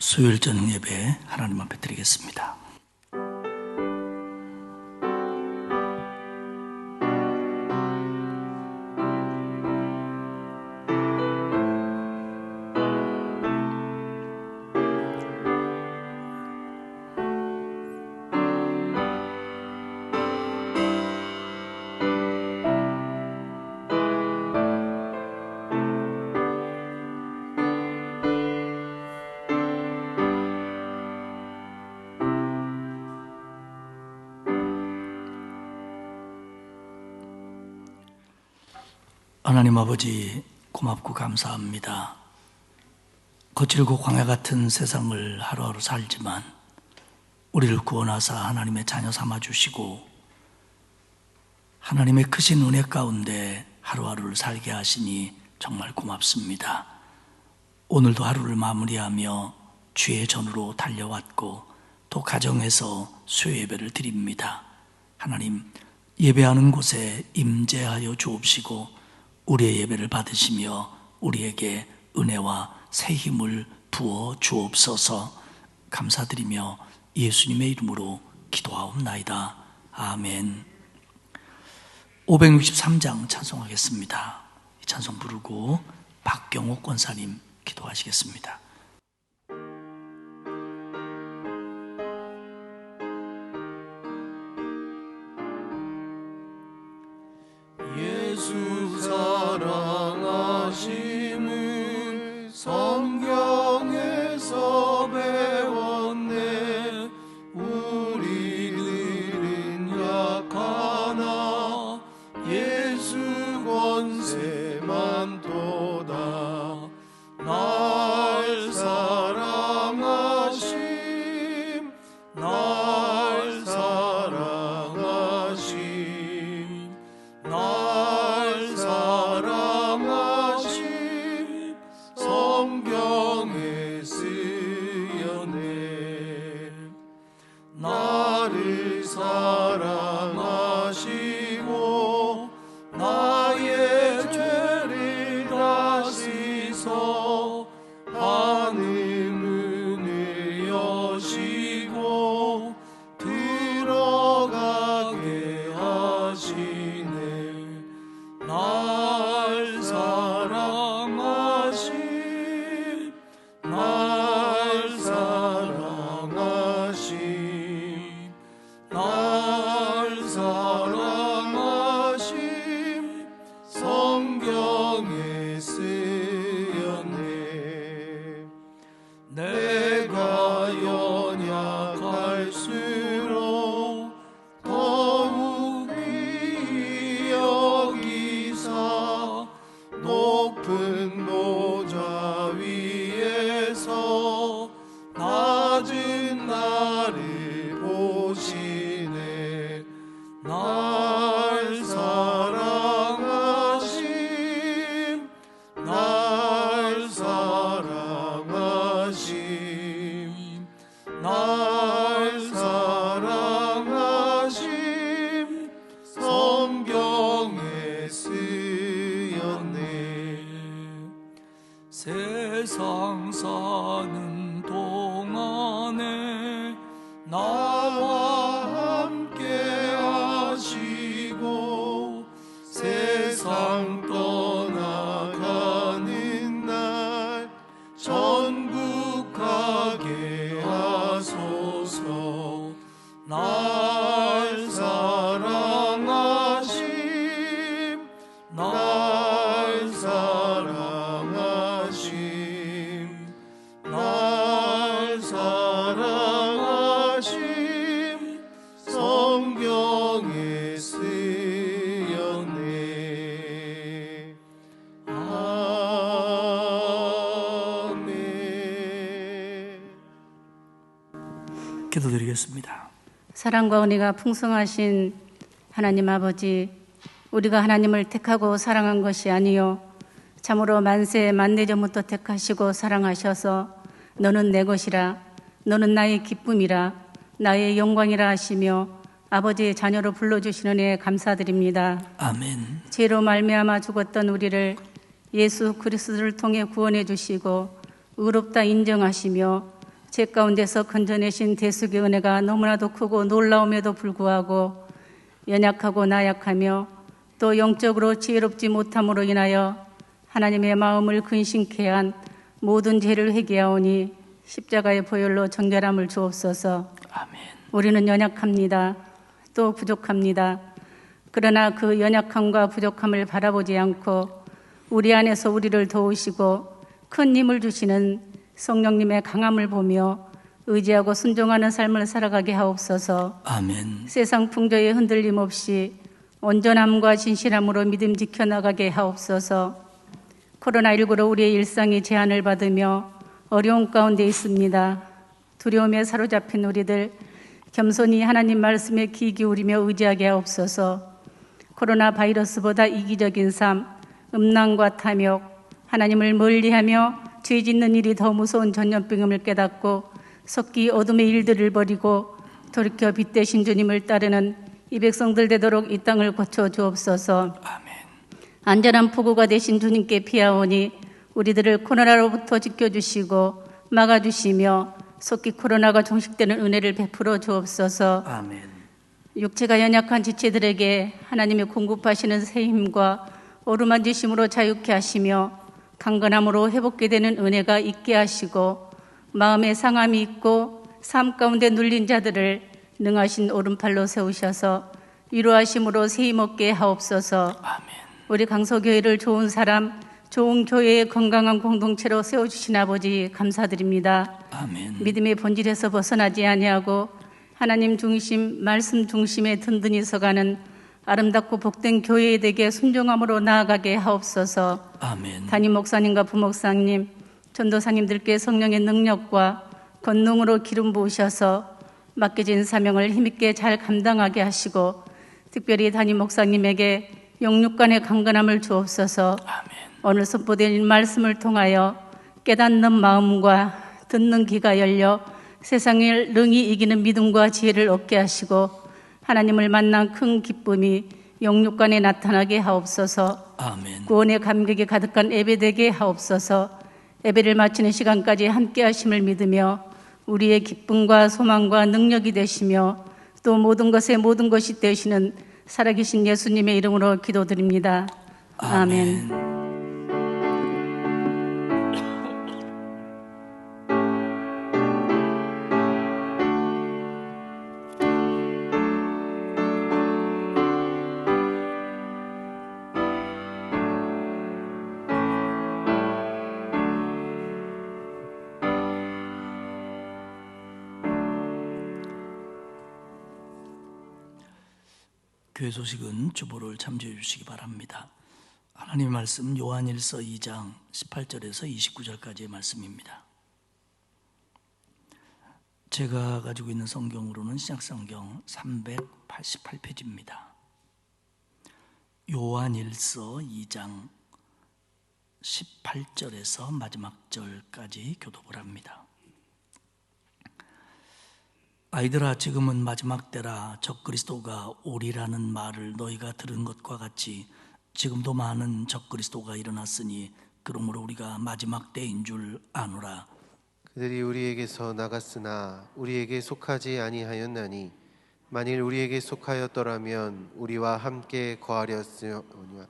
수요일 저녁 예배 하나님 앞에 드리겠습니다. 하나님 아버지, 고맙고 감사합니다. 거칠고 광야 같은 세상을 하루하루 살지만 우리를 구원하사 하나님의 자녀 삼아주시고 하나님의 크신 은혜 가운데 하루하루를 살게 하시니 정말 고맙습니다. 오늘도 하루를 마무리하며 주의 전으로 달려왔고 또 가정에서 수요 예배를 드립니다. 하나님, 예배하는 곳에 임재하여 주옵시고 우리의 예배를 받으시며 우리에게 은혜와 새 힘을 부어 주옵소서. 감사드리며 예수님의 이름으로 기도하옵나이다. 아멘. 563장 찬송하겠습니다. 이 찬송 부르고 박경옥 권사님 기도하시겠습니다. 예수 사랑하심을 성경에서 배웠네. 우리들은 약하나 예수 권세만 도다. 날 사랑하심, 날 사랑하심, 날 사랑하심, 성경에 쓰여네. 나를 사랑하시고 나의 죄를 다 씻어 하늘 문을 여시고 들어가게 하시네. 날 사랑하심, 날 사랑하심, 날 사랑하심, 성경에 쓰였네. 내가 연약할수록 더욱 귀히 여기사 높은 보좌 위에서 낮은 나를 보시네. 날 사랑하심, 날 사랑하심, 날 사랑하심, 성경에 쓰였네. 세상 사는 동안에 나와 함께 하시고 세상 떠나가는 날 천국 가게 하소서. 날 사랑하심, 날 사랑하심, 날 사랑하심, 성경에 쓰였네. 아멘. 기도드리겠습니다. 사랑과 은혜가 풍성하신 하나님 아버지, 우리가 하나님을 택하고 사랑한 것이 아니요 참으로 만세 만대전부터 택하시고 사랑하셔서 너는 내 것이라, 너는 나의 기쁨이라, 나의 영광이라 하시며 아버지의 자녀로 불러주시는 은혜에 감사드립니다. 아멘. 죄로 말미암아 죽었던 우리를 예수 그리스도를 통해 구원해 주시고 의롭다 인정하시며 제 가운데서 건져내신 대속의 은혜가 너무나도 크고 놀라움에도 불구하고 연약하고 나약하며 또 영적으로 지혜롭지 못함으로 인하여 하나님의 마음을 근심케 한 모든 죄를 회개하오니 십자가의 보혈로 정결함을 주옵소서. 아멘. 우리는 연약합니다. 또 부족합니다. 그러나 그 연약함과 부족함을 바라보지 않고 우리 안에서 우리를 도우시고 큰 힘을 주시는 성령님의 강함을 보며 의지하고 순종하는 삶을 살아가게 하옵소서. 아멘. 세상 풍조에 흔들림 없이 온전함과 진실함으로 믿음 지켜나가게 하옵소서. 코로나19로 우리의 일상이 제한을 받으며 어려운 가운데 있습니다. 두려움에 사로잡힌 우리들 겸손히 하나님 말씀에 귀 기울이며 의지하게 하옵소서. 코로나 바이러스보다 이기적인 삶, 음란과 탐욕, 하나님을 멀리하며 죄 짓는 일이 더 무서운 전염병임을 깨닫고 속기 어둠의 일들을 버리고 돌이켜 빛 대신 주님을 따르는 이 백성들 되도록 이 땅을 고쳐 주옵소서. 아멘. 안전한 포구가 되신 주님께 피하오니 우리들을 코로나로부터 지켜주시고 막아주시며 속기 코로나가 종식되는 은혜를 베풀어 주옵소서. 아멘. 육체가 연약한 지체들에게 하나님이 공급하시는 새 힘과 어루만지심으로 자유케 하시며 강건함으로 회복게 되는 은혜가 있게 하시고 마음에 상함이 있고 삶 가운데 눌린 자들을 능하신 오른팔로 세우셔서 위로하심으로 새 힘 얻게 하옵소서. 아멘. 우리 강서교회를 좋은 사람, 좋은 교회의 건강한 공동체로 세워주신 아버지 감사드립니다. 아멘. 믿음의 본질에서 벗어나지 아니하고 하나님 중심, 말씀 중심에 든든히 서가는 아름답고 복된 교회 되게 순종함으로 나아가게 하옵소서. 아멘. 담임 목사님과 부목사님, 전도사님들께 성령의 능력과 권능으로 기름 부으셔서 맡겨진 사명을 힘있게 잘 감당하게 하시고 특별히 담임 목사님에게 영육간의 강건함을 주옵소서. 아멘. 오늘 선포된 말씀을 통하여 깨닫는 마음과 듣는 귀가 열려 세상을 능히 이기는 믿음과 지혜를 얻게 하시고 하나님을 만난 큰 기쁨이 영육간에 나타나게 하옵소서. 아멘. 구원의 감격이 가득한 예배되게 하옵소서. 예배를 마치는 시간까지 함께 하심을 믿으며 우리의 기쁨과 소망과 능력이 되시며 또 모든 것의 모든 것이 되시는 살아계신 예수님의 이름으로 기도드립니다. 아멘. 교회 소식은 주보를 참조해 주시기 바랍니다. 하나님의 말씀 요한일서 2장 18절에서 29절까지의 말씀입니다. 제가 가지고 있는 성경으로는 신약성경 388페이지입니다. 요한일서 2장 18절에서 마지막 절까지 교독을 합니다. 아이들아, 지금은 마지막 때라. 적그리스도가 오리라는 말을 너희가 들은 것과 같이 지금도 많은 적그리스도가 일어났으니 그러므로 우리가 마지막 때인 줄 아노라. 그들이 우리에게서 나갔으나 우리에게 속하지 아니하였나니 만일 우리에게 속하였더라면 우리와 함께 거하렸으오니와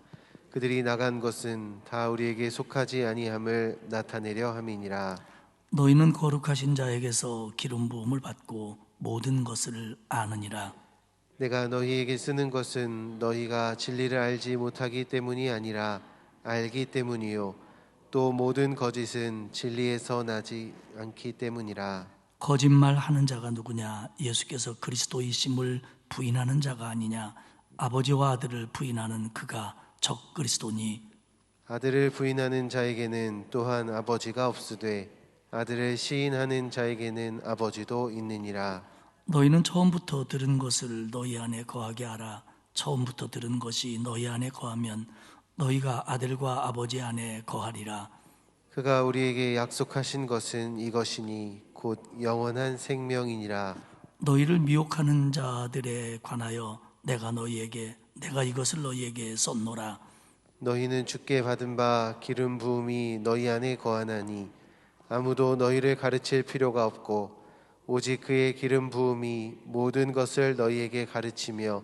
그들이 나간 것은 다 우리에게 속하지 아니함을 나타내려 함이니라. 너희는 거룩하신 자에게서 기름 부음을 받고 모든 것을 아느니라. 내가 너희에게 쓰는 것은 너희가 진리를 알지 못하기 때문이 아니라 알기 때문이요 또 모든 거짓은 진리에서 나지 않기 때문이라. 거짓말하는 자가 누구냐? 예수께서 그리스도이심을 부인하는 자가 아니냐? 아버지와 아들을 부인하는 그가 적그리스도니. 아들을 부인하는 자에게는 또한 아버지가 없으되 아들을 시인하는 자에게는 아버지도 있느니라. 너희는 처음부터 들은 것을 너희 안에 거하게 하라. 처음부터 들은 것이 너희 안에 거하면 너희가 아들과 아버지 안에 거하리라. 그가 우리에게 약속하신 것은 이것이니 곧 영원한 생명이니라. 너희를 미혹하는 자들에 관하여 내가 이것을 너희에게 썼노라. 너희는 주께 받은 바 기름 부음이 너희 안에 거하나니 아무도 너희를 가르칠 필요가 없고 오직 그의 기름 부음이 모든 것을 너희에게 가르치며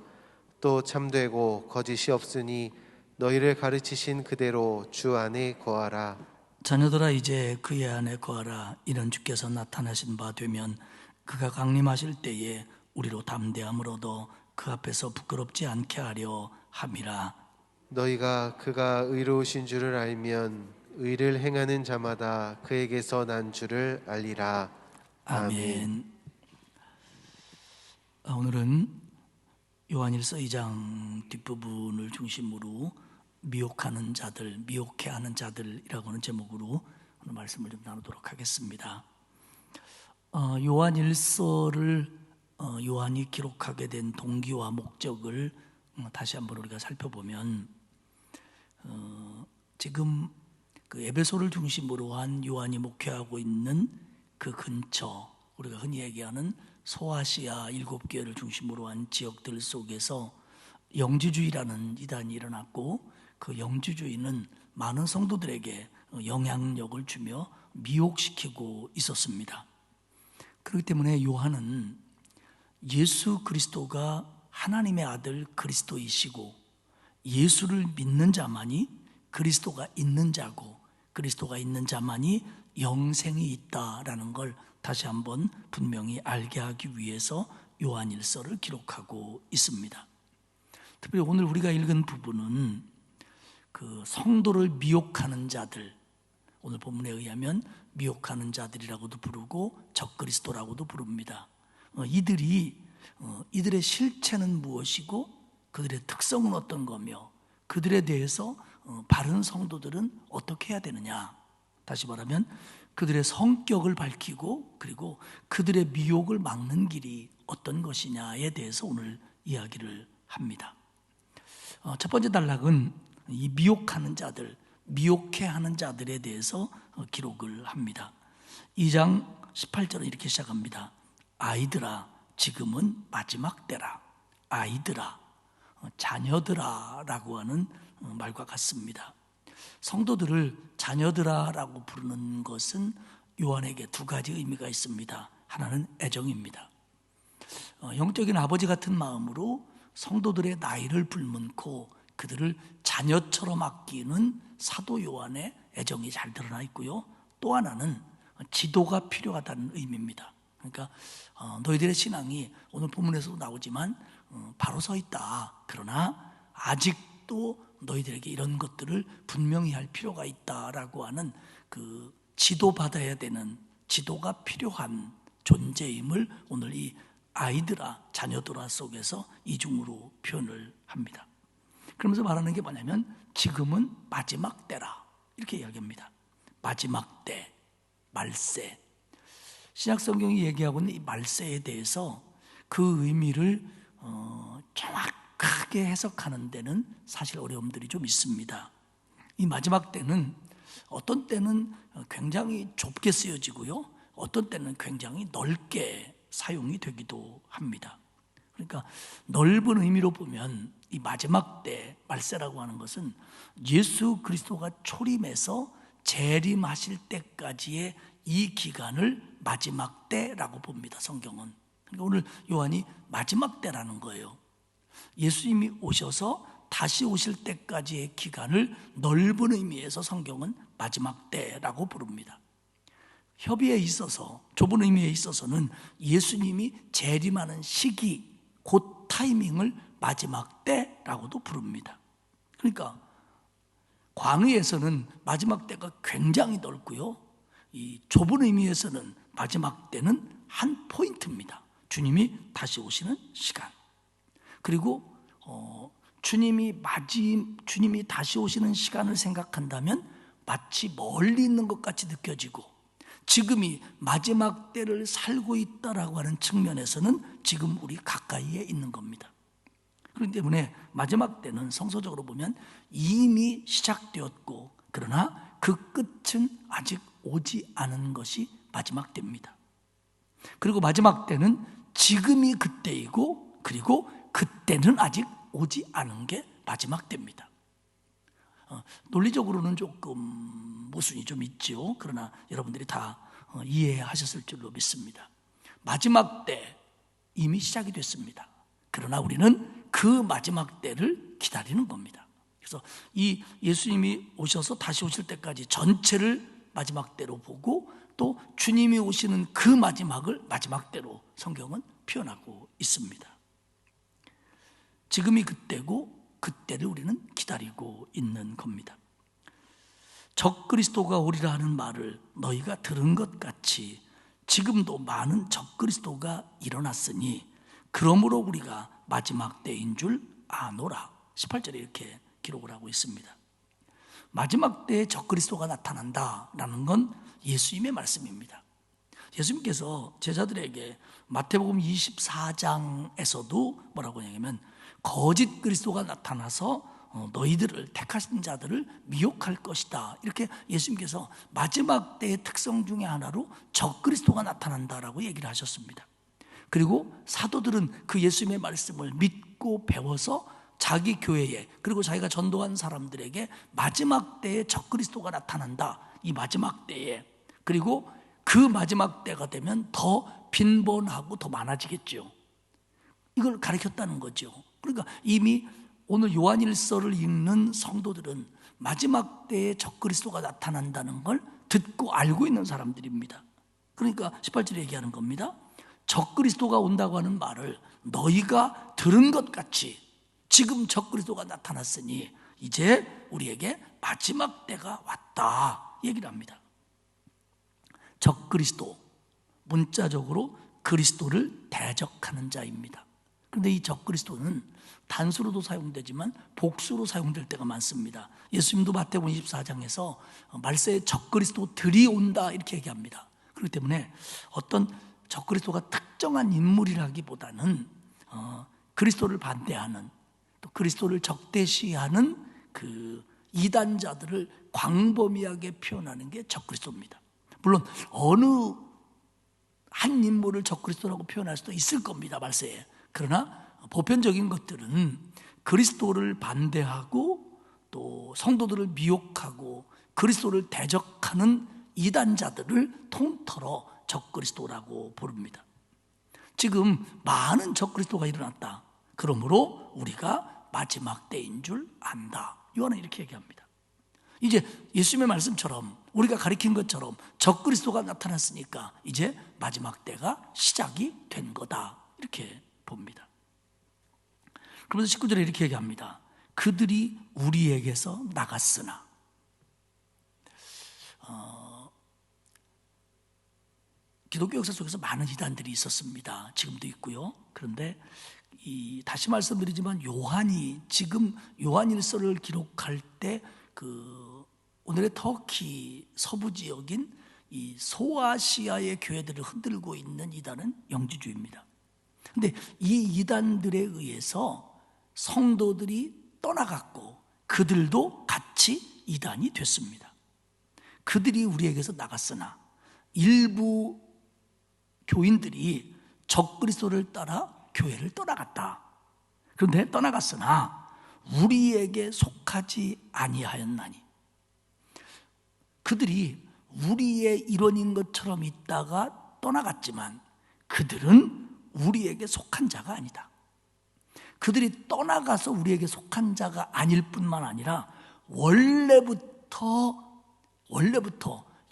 또 참되고 거짓이 없으니 너희를 가르치신 그대로 주 안에 거하라. 자녀들아 이제 그의 안에 거하라. 이는 주께서 나타나신 바 되면 그가 강림하실 때에 우리로 담대함을 얻어 그 앞에서 부끄럽지 않게 하려 함이라. 너희가 그가 의로우신 줄을 알면 의를 행하는 자마다 그에게서 난 줄을 알리라. 아멘. 오늘은 요한일서 2장 뒷부분을 중심으로 미혹하는 자들, 미혹해하는 자들이라고 하는 제목으로 오늘 말씀을 좀 나누도록 하겠습니다. 요한일서를 요한이 기록하게 된 동기와 목적을 다시 한번 우리가 살펴보면 지금 그 에베소를 중심으로 한 요한이 목회하고 있는 그 근처, 우리가 흔히 얘기하는 소아시아 7교회를 중심으로 한 지역들 속에서 영지주의라는 이단이 일어났고, 그 영지주의는 많은 성도들에게 영향력을 주며 미혹시키고 있었습니다. 그렇기 때문에 요한은 예수 그리스도가 하나님의 아들 그리스도이시고 예수를 믿는 자만이 그리스도가 있는 자고 그리스도가 있는 자만이 영생이 있다라는 걸 다시 한번 분명히 알게 하기 위해서 요한일서를 기록하고 있습니다. 특별히 오늘 우리가 읽은 부분은 그 성도를 미혹하는 자들, 오늘 본문에 의하면 미혹하는 자들이라고도 부르고 적그리스도라고도 부릅니다. 이들의 실체는 무엇이고 그들의 특성은 어떤 거며 그들에 대해서 바른 성도들은 어떻게 해야 되느냐, 다시 말하면 그들의 성격을 밝히고 그리고 그들의 미혹을 막는 길이 어떤 것이냐에 대해서 오늘 이야기를 합니다. 첫 번째 단락은 이 미혹하는 자들, 미혹해하는 자들에 대해서 기록을 합니다. 2장 18절은 이렇게 시작합니다. 아이들아 지금은 마지막 때라. 아이들아, 자녀들아 라고 하는 말과 같습니다. 성도들을 자녀들아 라고 부르는 것은 요한에게 두 가지 의미가 있습니다. 하나는 애정입니다. 영적인 아버지 같은 마음으로 성도들의 나이를 불문고 그들을 자녀처럼 아끼는 사도 요한의 애정이 잘 드러나 있고요. 또 하나는 지도가 필요하다는 의미입니다. 그러니까 너희들의 신앙이 오늘 본문에서도 나오지만 바로 서 있다. 그러나 아직도 너희들에게 이런 것들을 분명히 할 필요가 있다라고 하는 그 지도받아야 되는, 지도가 필요한 존재임을 오늘 이 아이들아, 자녀들아 속에서 이중으로 표현을 합니다. 그러면서 말하는 게 뭐냐면 지금은 마지막 때라 이렇게 이야기합니다. 마지막 때, 말세. 신약성경이 얘기하고 있는 이 말세에 대해서 그 의미를 정확하게 해석하는 데는 사실 어려움들이 좀 있습니다. 이 마지막 때는 어떤 때는 굉장히 좁게 쓰여지고요, 어떤 때는 굉장히 넓게 사용이 되기도 합니다. 그러니까 넓은 의미로 보면 이 마지막 때, 말세라고 하는 것은 예수 그리스도가 초림해서 재림하실 때까지의 이 기간을 마지막 때라고 봅니다, 성경은. 그러니까 오늘 요한이 마지막 때라는 거예요. 예수님이 오셔서 다시 오실 때까지의 기간을 넓은 의미에서 성경은 마지막 때라고 부릅니다. 협의에 있어서, 좁은 의미에 있어서는 예수님이 재림하는 시기, 그 타이밍을 마지막 때라고도 부릅니다. 그러니까 광의에서는 마지막 때가 굉장히 넓고요, 이 좁은 의미에서는 마지막 때는 한 포인트입니다. 주님이 다시 오시는 시간. 그리고 주님이 다시 오시는 시간을 생각한다면 마치 멀리 있는 것 같이 느껴지고, 지금이 마지막 때를 살고 있다라고 하는 측면에서는 지금 우리 가까이에 있는 겁니다. 그렇기 때문에 마지막 때는 성서적으로 보면 이미 시작되었고, 그러나 그 끝은 아직 오지 않은 것이 마지막 때입니다. 그리고 마지막 때는 지금이 그때이고, 그리고 그때는 아직 오지 않은 게 마지막 때입니다. 논리적으로는 조금 모순이 좀 있죠. 그러나 여러분들이 다 이해하셨을 줄로 믿습니다. 마지막 때 이미 시작이 됐습니다. 그러나 우리는 그 마지막 때를 기다리는 겁니다. 그래서 이 예수님이 오셔서 다시 오실 때까지 전체를 마지막 때로 보고 또 주님이 오시는 그 마지막을 마지막 때로 성경은 표현하고 있습니다. 지금이 그때고 그때를 우리는 기다리고 있는 겁니다. 적그리스도가 오리라 하는 말을 너희가 들은 것 같이 지금도 많은 적그리스도가 일어났으니 그러므로 우리가 마지막 때인 줄 아노라. 18절에 이렇게 기록을 하고 있습니다. 마지막 때에 적그리스도가 나타난다라는 건 예수님의 말씀입니다. 예수님께서 제자들에게 마태복음 24장에서도 뭐라고 하냐면 거짓 그리스도가 나타나서 너희들을 택하신 자들을 미혹할 것이다. 이렇게 예수님께서 마지막 때의 특성 중에 하나로 적그리스도가 나타난다라고 얘기를 하셨습니다. 그리고 사도들은 그 예수님의 말씀을 믿고 배워서 자기 교회에 그리고 자기가 전도한 사람들에게 마지막 때에 적그리스도가 나타난다. 이 마지막 때에 그리고 그 마지막 때가 되면 더 빈번하고 더 많아지겠죠. 이걸 가르쳤다는 거죠. 그러니까 이미 오늘 요한일서를 읽는 성도들은 마지막 때에 적그리스도가 나타난다는 걸 듣고 알고 있는 사람들입니다. 그러니까 18절에 얘기하는 겁니다. 적그리스도가 온다고 하는 말을 너희가 들은 것 같이 지금 적그리스도가 나타났으니 이제 우리에게 마지막 때가 왔다 얘기를 합니다. 적그리스도, 문자적으로 그리스도를 대적하는 자입니다. 그런데 이 적그리스도는 단수로도 사용되지만 복수로 사용될 때가 많습니다. 예수님도 마태복음 24장에서 말세에 적그리스도들이 온다 이렇게 얘기합니다. 그렇기 때문에 어떤 적그리스도가 특정한 인물이라기보다는 그리스도를 반대하는 또 그리스도를 적대시하는 그 이단자들을 광범위하게 표현하는 게 적그리스도입니다. 물론 어느 한 인물을 적그리스도라고 표현할 수도 있을 겁니다. 말세에. 그러나 보편적인 것들은 그리스도를 반대하고 또 성도들을 미혹하고 그리스도를 대적하는 이단자들을 통틀어 적그리스도라고 부릅니다. 지금 많은 적그리스도가 일어났다. 그러므로 우리가 마지막 때인 줄 안다. 요한은 이렇게 얘기합니다. 이제 예수님의 말씀처럼 우리가 가리킨 것처럼 적그리스도가 나타났으니까 이제 마지막 때가 시작이 된 거다. 이렇게 봅니다. 그러면서 19절에 이렇게 얘기합니다. 그들이 우리에게서 나갔으나 기독교 역사 속에서 많은 이단들이 있었습니다. 지금도 있고요. 그런데 다시 말씀드리지만 요한이 지금 요한일서를 기록할 때 오늘의 터키 서부 지역인 이 소아시아의 교회들을 흔들고 있는 이단은 영지주의입니다. 그런데 이 이단들에 의해서 성도들이 떠나갔고 그들도 같이 이단이 됐습니다. 그들이 우리에게서 나갔으나 일부 교인들이 적그리스도를 따라 교회를 떠나갔다. 그런데 떠나갔으나 우리에게 속하지 아니하였나니 그들이 우리의 일원인 것처럼 있다가 떠나갔지만 그들은 우리에게 속한 자가 아니다. 그들이 떠나가서 우리에게 속한 자가 아닐 뿐만 아니라 원래부터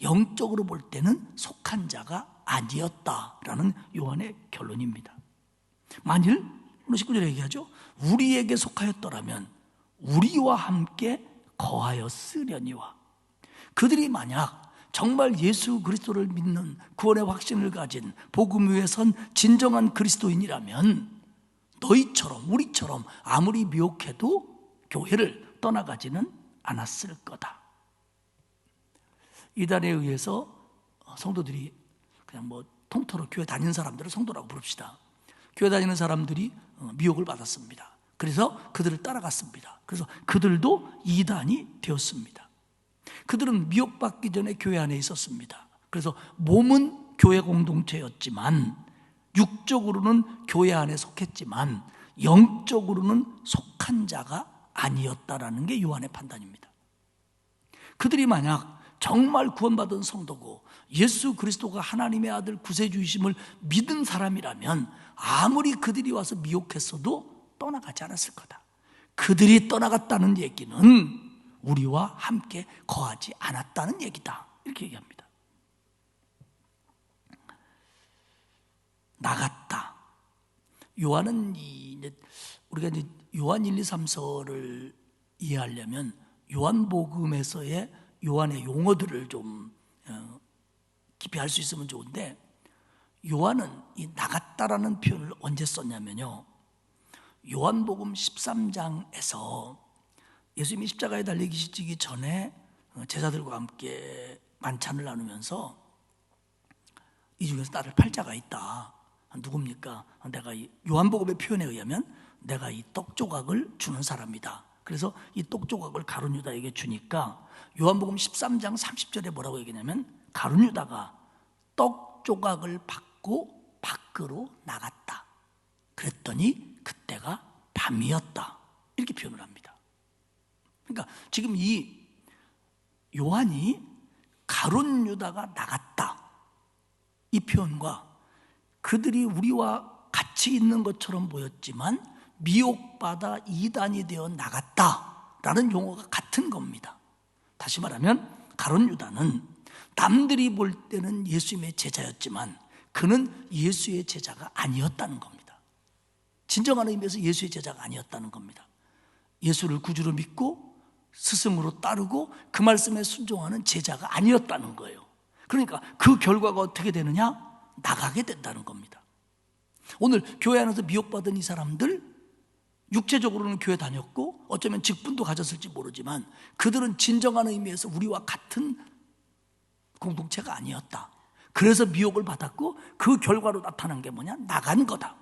영적으로 볼 때는 속한 자가 아니었다라는 요한의 결론입니다. 만일 오늘 19절에 얘기하죠. 우리에게 속하였더라면 우리와 함께 거하였으려니와 그들이 만약 정말 예수 그리스도를 믿는 구원의 확신을 가진 복음 위에 선 진정한 그리스도인이라면 너희처럼 우리처럼 아무리 미혹해도 교회를 떠나가지는 않았을 거다. 이단에 의해서 성도들이 그냥 통틀어 교회 다니는 사람들을 성도라고 부릅시다. 교회 다니는 사람들이 미혹을 받았습니다. 그래서 그들을 따라갔습니다. 그래서 그들도 이단이 되었습니다. 그들은 미혹받기 전에 교회 안에 있었습니다. 그래서 몸은 교회 공동체였지만 육적으로는 교회 안에 속했지만 영적으로는 속한 자가 아니었다라는 게 요한의 판단입니다. 그들이 만약 정말 구원받은 성도고 예수 그리스도가 하나님의 아들 구세주이심을 믿은 사람이라면 아무리 그들이 와서 미혹했어도 떠나가지 않았을 거다. 그들이 떠나갔다는 얘기는 우리와 함께 거하지 않았다는 얘기다. 이렇게 얘기합니다. 나갔다. 요한은 우리가 이제 요한 1, 2, 3서를 이해하려면 요한복음에서의 요한의 용어들을 좀 깊이 알 수 있으면 좋은데, 요한은 이 나갔다라는 표현을 언제 썼냐면요, 요한복음 13장에서 예수님이 십자가에 달리시기 전에 제자들과 함께 만찬을 나누면서 이 중에서 나를 팔 자가 있다. 누굽니까? 내가 이 요한복음의 표현에 의하면 내가 이 떡 조각을 주는 사람이다. 그래서 이 떡 조각을 가룟 유다에게 주니까 요한복음 13장 30절에 뭐라고 얘기냐면 가룟 유다가 떡 조각을 받고 밖으로 나갔다. 그랬더니 그때가 밤이었다. 이렇게 표현을 합니다. 그러니까 지금 이 요한이 가룟 유다가 나갔다, 이 표현과 그들이 우리와 같이 있는 것처럼 보였지만 미혹받아 이단이 되어 나갔다라는 용어가 같은 겁니다. 다시 말하면 가룟 유다는 남들이 볼 때는 예수님의 제자였지만 그는 예수의 제자가 아니었다는 겁니다. 진정한 의미에서 예수의 제자가 아니었다는 겁니다. 예수를 구주로 믿고 스승으로 따르고 그 말씀에 순종하는 제자가 아니었다는 거예요. 그러니까 그 결과가 어떻게 되느냐? 나가게 된다는 겁니다. 오늘 교회 안에서 미혹받은 이 사람들, 육체적으로는 교회 다녔고 어쩌면 직분도 가졌을지 모르지만 그들은 진정한 의미에서 우리와 같은 공동체가 아니었다. 그래서 미혹을 받았고 그 결과로 나타난 게 뭐냐? 나간 거다.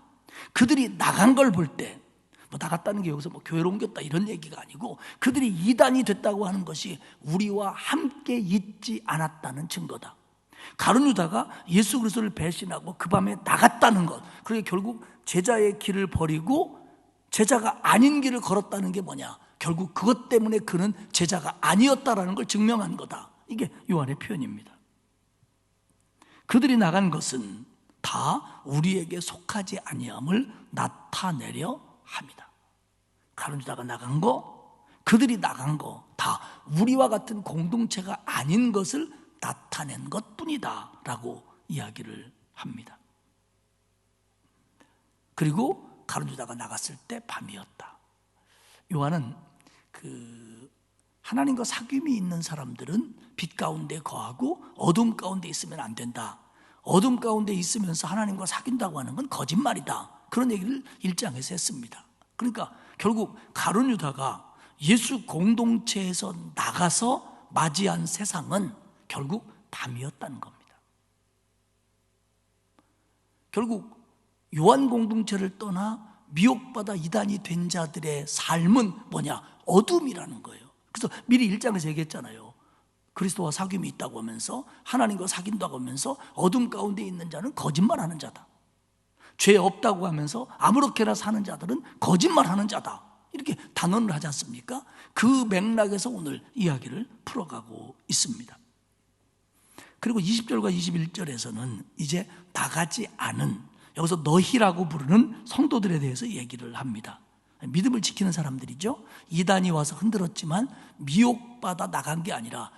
그들이 나간 걸 볼 때, 뭐 나갔다는 게 여기서 뭐 교회로 옮겼다 이런 얘기가 아니고 그들이 이단이 됐다고 하는 것이 우리와 함께 있지 않았다는 증거다. 가룟 유다가 예수 그리스도를 배신하고 그 밤에 나갔다는 것, 그러니까 결국 제자의 길을 버리고 제자가 아닌 길을 걸었다는 게 뭐냐? 결국 그것 때문에 그는 제자가 아니었다라는 걸 증명한 거다. 이게 요한의 표현입니다. 그들이 나간 것은 다 우리에게 속하지 아니함을 나타내려 합니다. 가룟 유다가 나간 거, 그들이 나간 거 다 우리와 같은 공동체가 아닌 것을 나타낸 것뿐이다 라고 이야기를 합니다. 그리고 가룟 유다가 나갔을 때 밤이었다. 요한은 하나님과 사귐이 있는 사람들은 빛 가운데 거하고 어둠 가운데 있으면 안 된다. 어둠 가운데 있으면서 하나님과 사귄다고 하는 건 거짓말이다. 그런 얘기를 1장에서 했습니다. 그러니까 결국 가룟 유다가 예수 공동체에서 나가서 맞이한 세상은 결국 밤이었다는 겁니다. 결국 요한 공동체를 떠나 미혹받아 이단이 된 자들의 삶은 뭐냐? 어둠이라는 거예요. 그래서 미리 1장에서 얘기했잖아요. 그리스도와 사귐이 있다고 하면서 하나님과 사귄다고 하면서 어둠 가운데 있는 자는 거짓말하는 자다. 죄 없다고 하면서 아무렇게나 사는 자들은 거짓말하는 자다. 이렇게 단언을 하지 않습니까? 그 맥락에서 오늘 이야기를 풀어가고 있습니다. 그리고 20절과 21절에서는 이제 나가지 않은, 여기서 너희라고 부르는 성도들에 대해서 얘기를 합니다. 믿음을 지키는 사람들이죠. 이단이 와서 흔들었지만 미혹받아 나간 게 아니라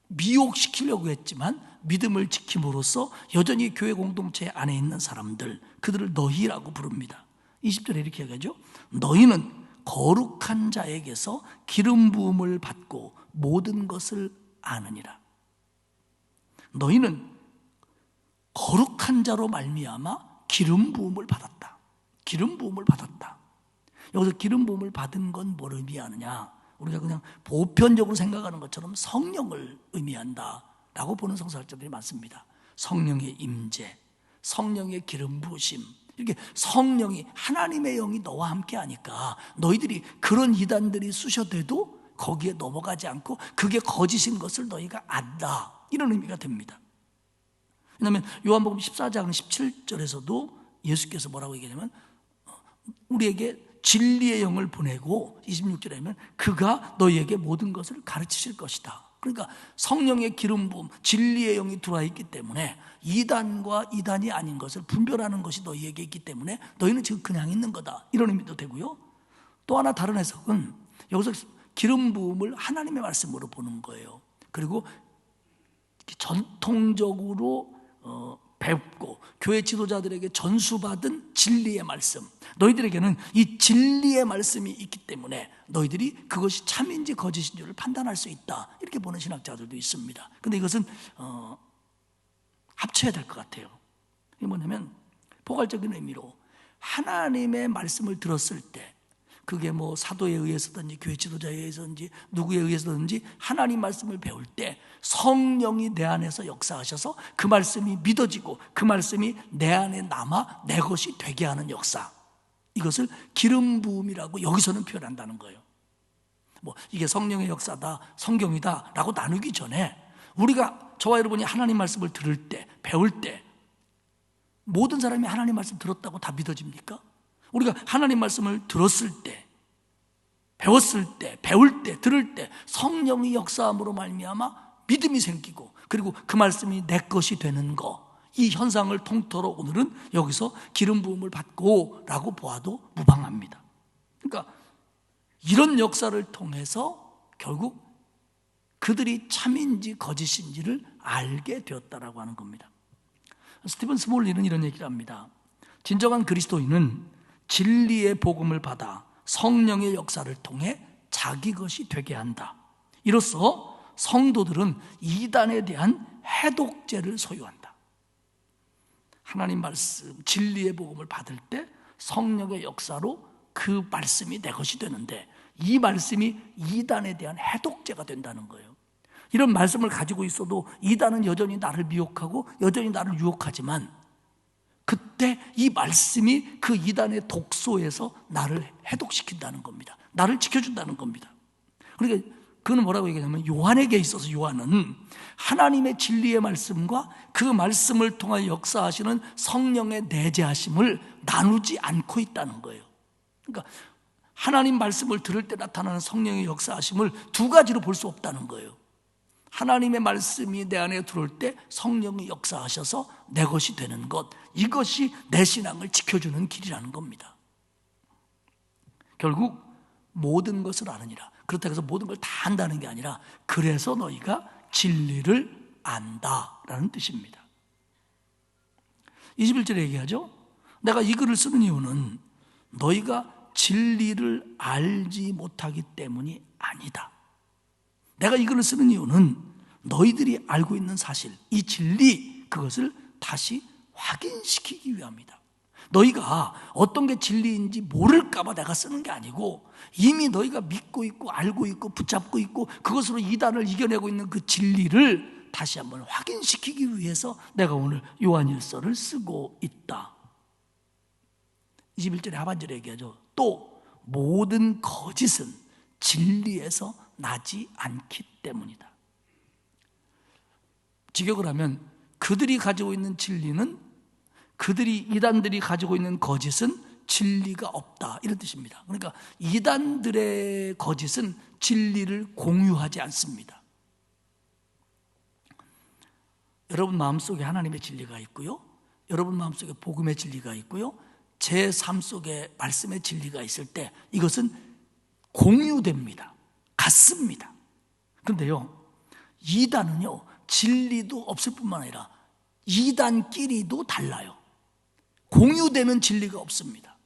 미혹시키려고 했지만 믿음을 지킴으로써 여전히 교회 공동체 안에 있는 사람들, 그들을 너희라고 부릅니다. 20절에 이렇게 얘기하죠. 너희는 거룩한 자에게서 기름 부음을 받고 모든 것을 아느니라. 너희는 거룩한 자로 말미암아 기름 부음을 받았다. 기름 부음을 받았다. 여기서 기름 부음을 받은 건 뭘 의미하느냐? 우리가 그냥 보편적으로 생각하는 것처럼 성령을 의미한다라고 보는 성서학자들이 많습니다. 성령의 임재, 성령의 기름 부으심, 이렇게 성령이, 하나님의 영이 너와 함께 하니까 너희들이 그런 이단들이 쑤셔대도 거기에 넘어가지 않고 그게 거짓인 것을 너희가 안다, 이런 의미가 됩니다. 왜냐하면 요한복음 14장 17절에서도 예수께서 뭐라고 얘기하냐면 우리에게 진리의 영을 보내고 26절에 하면 그가 너희에게 모든 것을 가르치실 것이다. 그러니까 성령의 기름 부음, 진리의 영이 들어와 있기 때문에 이단과 이단이 아닌 것을 분별하는 것이 너희에게 있기 때문에 너희는 지금 그냥 있는 거다, 이런 의미도 되고요. 또 하나 다른 해석은 여기서 기름 부음을 하나님의 말씀으로 보는 거예요. 그리고 전통적으로 배웠고 교회 지도자들에게 전수받은 진리의 말씀, 너희들에게는 이 진리의 말씀이 있기 때문에 너희들이 그것이 참인지 거짓인 줄을 판단할 수 있다, 이렇게 보는 신학자들도 있습니다. 근데 이것은 합쳐야 될 것 같아요. 이게 뭐냐면 포괄적인 의미로 하나님의 말씀을 들었을 때, 그게 뭐 사도에 의해서든지 교회 지도자에 의해서든지 누구에 의해서든지 하나님 말씀을 배울 때 성령이 내 안에서 역사하셔서 그 말씀이 믿어지고 그 말씀이 내 안에 남아 내 것이 되게 하는 역사, 이것을 기름 부음이라고 여기서는 표현한다는 거예요. 뭐 이게 성령의 역사다, 성경이다 라고 나누기 전에 우리가, 저와 여러분이 하나님 말씀을 들을 때, 배울 때 모든 사람이 하나님 말씀 들었다고 다 믿어집니까? 우리가 하나님 말씀을 들었을 때, 배웠을 때, 배울 때, 들을 때 성령이 역사함으로 말미암아 믿음이 생기고, 그리고 그 말씀이 내 것이 되는 거, 이 현상을 통틀어 오늘은 여기서 기름 부음을 받고 라고 보아도 무방합니다. 그러니까 이런 역사를 통해서 결국 그들이 참인지 거짓인지를 알게 되었다라고 하는 겁니다. 스티븐 스몰리는 이런 얘기를 합니다. 진정한 그리스도인은 진리의 복음을 받아 성령의 역사를 통해 자기 것이 되게 한다. 이로써 성도들은 이단에 대한 해독제를 소유한다. 하나님 말씀, 진리의 복음을 받을 때 성령의 역사로 그 말씀이 내 것이 되는데, 이 말씀이 이단에 대한 해독제가 된다는 거예요. 이런 말씀을 가지고 있어도 이단은 여전히 나를 미혹하고 여전히 나를 유혹하지만, 그때 이 말씀이 그 이단의 독소에서 나를 해독시킨다는 겁니다. 나를 지켜준다는 겁니다. 그러니까 그는 뭐라고 얘기하냐면, 요한에게 있어서 요한은 하나님의 진리의 말씀과 그 말씀을 통하여 역사하시는 성령의 내재하심을 나누지 않고 있다는 거예요. 그러니까 하나님 말씀을 들을 때 나타나는 성령의 역사하심을 두 가지로 볼 수 없다는 거예요. 하나님의 말씀이 내 안에 들어올 때 성령이 역사하셔서 내 것이 되는 것, 이것이 내 신앙을 지켜주는 길이라는 겁니다. 결국 모든 것을 아느니라, 그렇다고 해서 모든 걸 다 안다는 게 아니라 그래서 너희가 진리를 안다라는 뜻입니다. 21절에 얘기하죠. 내가 이 글을 쓰는 이유는 너희가 진리를 알지 못하기 때문이 아니다. 내가 이 글을 쓰는 이유는 너희들이 알고 있는 사실, 이 진리, 그것을 다시 확인시키기 위함이다. 너희가 어떤 게 진리인지 모를까 봐 내가 쓰는 게 아니고, 이미 너희가 믿고 있고 알고 있고 붙잡고 있고 그것으로 이단을 이겨내고 있는 그 진리를 다시 한번 확인시키기 위해서 내가 오늘 요한일서를 쓰고 있다. 21절의 하반절에 얘기하죠. 또 모든 거짓은 진리에서 나지 않기 때문이다. 직역을 하면 그들이 가지고 있는 진리는, 이단들이 가지고 있는 거짓은 진리가 없다, 이런 뜻입니다. 그러니까 이단들의 거짓은 진리를 공유하지 않습니다. 여러분 마음속에 하나님의 진리가 있고요, 여러분 마음속에 복음의 진리가 있고요, 제 삶 속에 말씀의 진리가 있을 때 이것은 공유됩니다. 같습니다. 그런데요, 이단은요, 진리도 없을 뿐만 아니라 이단끼리도 달라요. 공유되는 진리가 없습니다.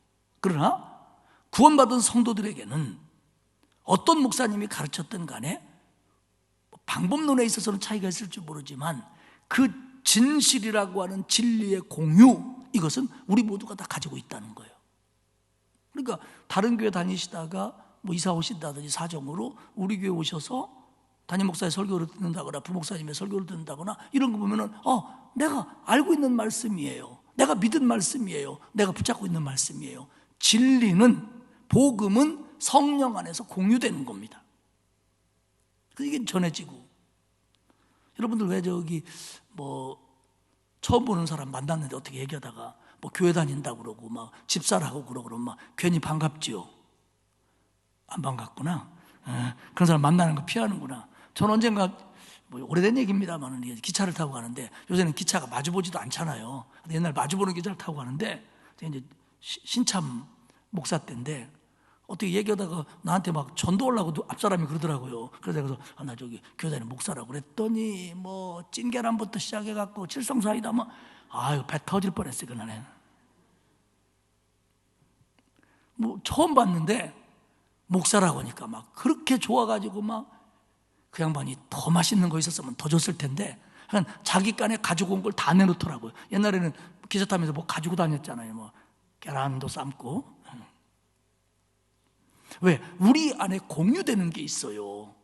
그러나 구원받은 성도들에게는 어떤 목사님이 가르쳤든 간에 방법론에 있어서는 차이가 있을지 모르지만 그 진실이라고 하는 진리의 공유, 이것은 우리 모두가 다 가지고 있다는 거예요. 그러니까 다른 교회 다니시다가 뭐 이사 오신다든지 사정으로 우리 교회 오셔서 담임 목사의 설교를 듣는다거나 부목사님의 설교를 듣는다거나 이런 거 보면은 내가 알고 있는 말씀이에요, 내가 믿은 말씀이에요, 내가 붙잡고 있는 말씀이에요. 진리는, 복음은 성령 안에서 공유되는 겁니다. 이게 전해지고, 여러분들 왜 처음 보는 사람 만났는데 어떻게 얘기하다가 교회 다닌다고 그러고 막 집사라고 그러고 막 괜히 반갑지요? 안 반갑구나. 그런 사람 만나는 거 피하는구나. 전 언젠가 뭐 오래된 얘기입니다만 기차를 타고 가는데 요새는 기차가 마주보지도 않잖아요. 근데 옛날 마주보는 기차를 타고 가는데 이제 신참 목사 때인데 어떻게 얘기하다가 나한테 막 전도하려고 앞사람이 그러더라고요. 그래서 내가 나 저기 교회다니는 목사라고 그랬더니 뭐 찐계란부터 시작해갖고 칠성사이다 뭐 아유 배 터질 뻔했어요 그날엔. 뭐 처음 봤는데 목사라고 하니까 막 그렇게 좋아가지고 막 그 양반이 더 맛있는 거 있었으면 더 줬을 텐데 자기 깐에 가지고 온 걸 다 내놓더라고요. 옛날에는 기차 타면서 뭐 가지고 다녔잖아요. 뭐 계란도 삶고. 왜? 우리 안에 공유되는 게 있어요.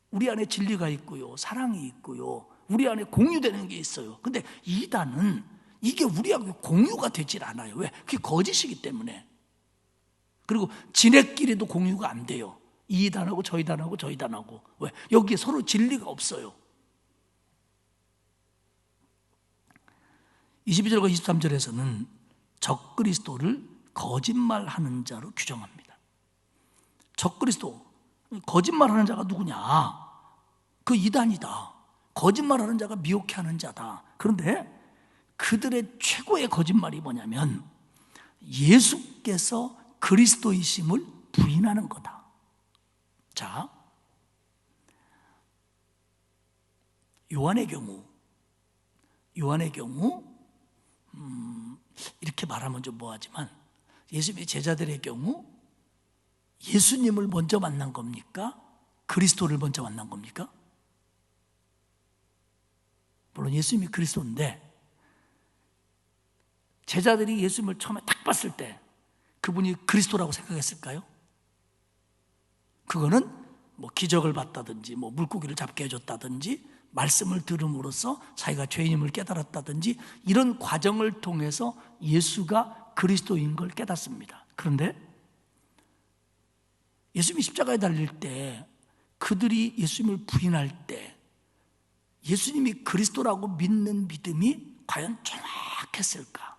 우리 안에 진리가 있고요, 사랑이 있고요, 우리 안에 공유되는 게 있어요. 근데 이단은 이게 우리하고 공유가 되질 않아요. 왜? 그게 거짓이기 때문에. 그리고 지네끼리도 공유가 안 돼요. 이 단하고 저 단하고 저 단하고. 왜? 여기에 서로 진리가 없어요. 22절과 23절에서는 적그리스도를 거짓말하는 자로 규정합니다. 적그리스도, 거짓말하는 자가 누구냐? 그 이단이다. 거짓말하는 자가 미혹해 하는 자다. 그런데 그들의 최고의 거짓말이 뭐냐면 예수께서 그리스도이심을 부인하는 거다. 자, 요한의 경우 이렇게 말하면 좀 뭐하지만 예수님의 제자들의 경우 예수님을 먼저 만난 겁니까? 그리스도를 먼저 만난 겁니까? 물론 예수님이 그리스도인데 제자들이 예수님을 처음에 딱 봤을 때 그분이 그리스도라고 생각했을까요? 그거는 뭐 기적을 봤다든지 뭐 물고기를 잡게 해줬다든지 말씀을 들음으로써 자기가 죄인임을 깨달았다든지 이런 과정을 통해서 예수가 그리스도인 걸 깨닫습니다. 그런데 예수님이 십자가에 달릴 때 그들이 예수님을 부인할 때 예수님이 그리스도라고 믿는 믿음이 과연 정확했을까?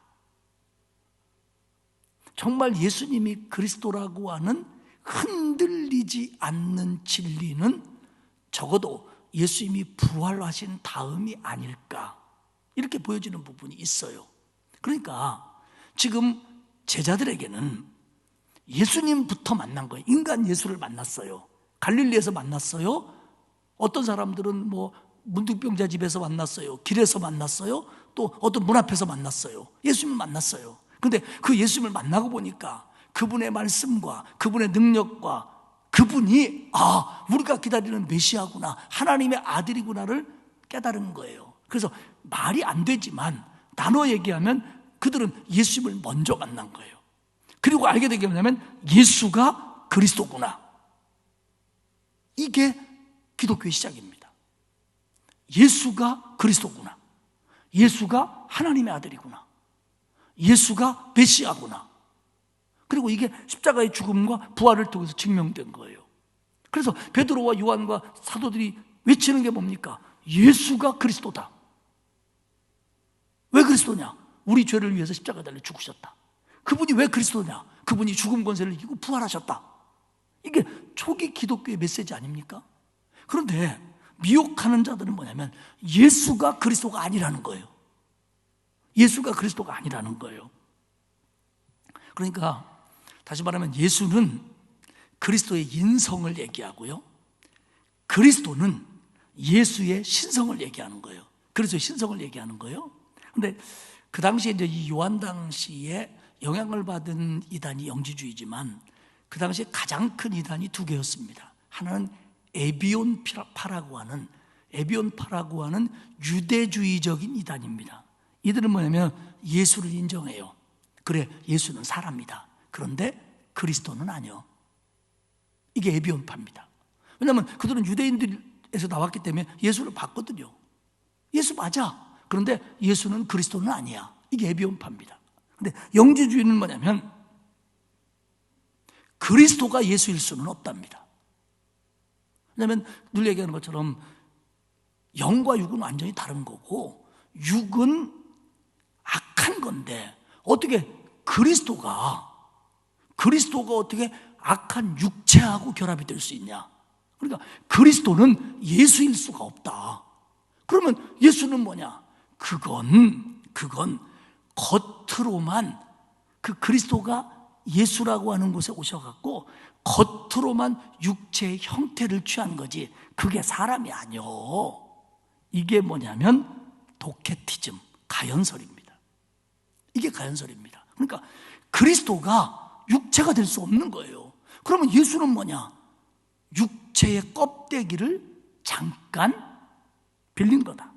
정말 예수님이 그리스도라고 하는 흔들리지 않는 진리는 적어도 예수님이 부활하신 다음이 아닐까 이렇게 보여지는 부분이 있어요. 그러니까 지금 제자들에게는 예수님부터 만난 거예요. 인간 예수를 만났어요. 갈릴리에서 만났어요. 어떤 사람들은 뭐 문둥병자 집에서 만났어요. 길에서 만났어요. 또 어떤 문 앞에서 만났어요. 예수님을 만났어요. 그런데 그 예수님을 만나고 보니까 그분의 말씀과 그분의 능력과 그분이 우리가 기다리는 메시아구나, 하나님의 아들이구나를 깨달은 거예요. 그래서 말이 안 되지만 나눠 얘기하면 그들은 예수님을 먼저 만난 거예요. 그리고 알게 되게 뭐냐면 예수가 그리스도구나. 이게 기독교의 시작입니다. 예수가 그리스도구나. 예수가 하나님의 아들이구나. 예수가 메시아구나. 그리고 이게 십자가의 죽음과 부활을 통해서 증명된 거예요. 그래서 베드로와 요한과 사도들이 외치는 게 뭡니까? 예수가 그리스도다. 왜 그리스도냐? 우리 죄를 위해서 십자가에 달려 죽으셨다. 그분이 왜 그리스도냐? 그분이 죽음 권세를 이기고 부활하셨다. 이게 초기 기독교의 메시지 아닙니까? 그런데 미혹하는 자들은 뭐냐면 예수가 그리스도가 아니라는 거예요. 예수가 그리스도가 아니라는 거예요. 그러니까 다시 말하면 예수는 그리스도의 인성을 얘기하고요, 그리스도는 예수의 신성을 얘기하는 거예요. 그리스도의 신성을 얘기하는 거예요. 그런데 그 당시에 이제 이 요한 당시에 영향을 받은 이단이 영지주의지만 그 당시에 가장 큰 이단이 두 개였습니다. 하나는 에비온파라고 하는 유대주의적인 이단입니다. 이들은 뭐냐면 예수를 인정해요. 그래, 예수는 사람이다. 그런데 그리스도는 아니요. 이게 에비온파입니다. 왜냐하면 그들은 유대인들에서 나왔기 때문에 예수를 봤거든요. 예수 맞아. 그런데 예수는 그리스도는 아니야. 이게 에비온파입니다. 그런데 영지주의는 뭐냐면 그리스도가 예수일 수는 없답니다. 왜냐하면 늘 얘기하는 것처럼 영과 육은 완전히 다른 거고 육은 악한 건데 어떻게 그리스도가 어떻게 악한 육체하고 결합이 될 수 있냐? 그러니까 그리스도는 예수일 수가 없다. 그러면 예수는 뭐냐? 그건 겉으로만 그 그리스도가 예수라고 하는 곳에 오셔갖고 겉으로만 육체의 형태를 취한 거지 그게 사람이 아니요. 이게 뭐냐면 도케티즘, 가연설입니다. 이게 가연설입니다. 그러니까 그리스도가 육체가 될 수 없는 거예요. 그러면 예수는 뭐냐? 육체의 껍데기를 잠깐 빌린 거다.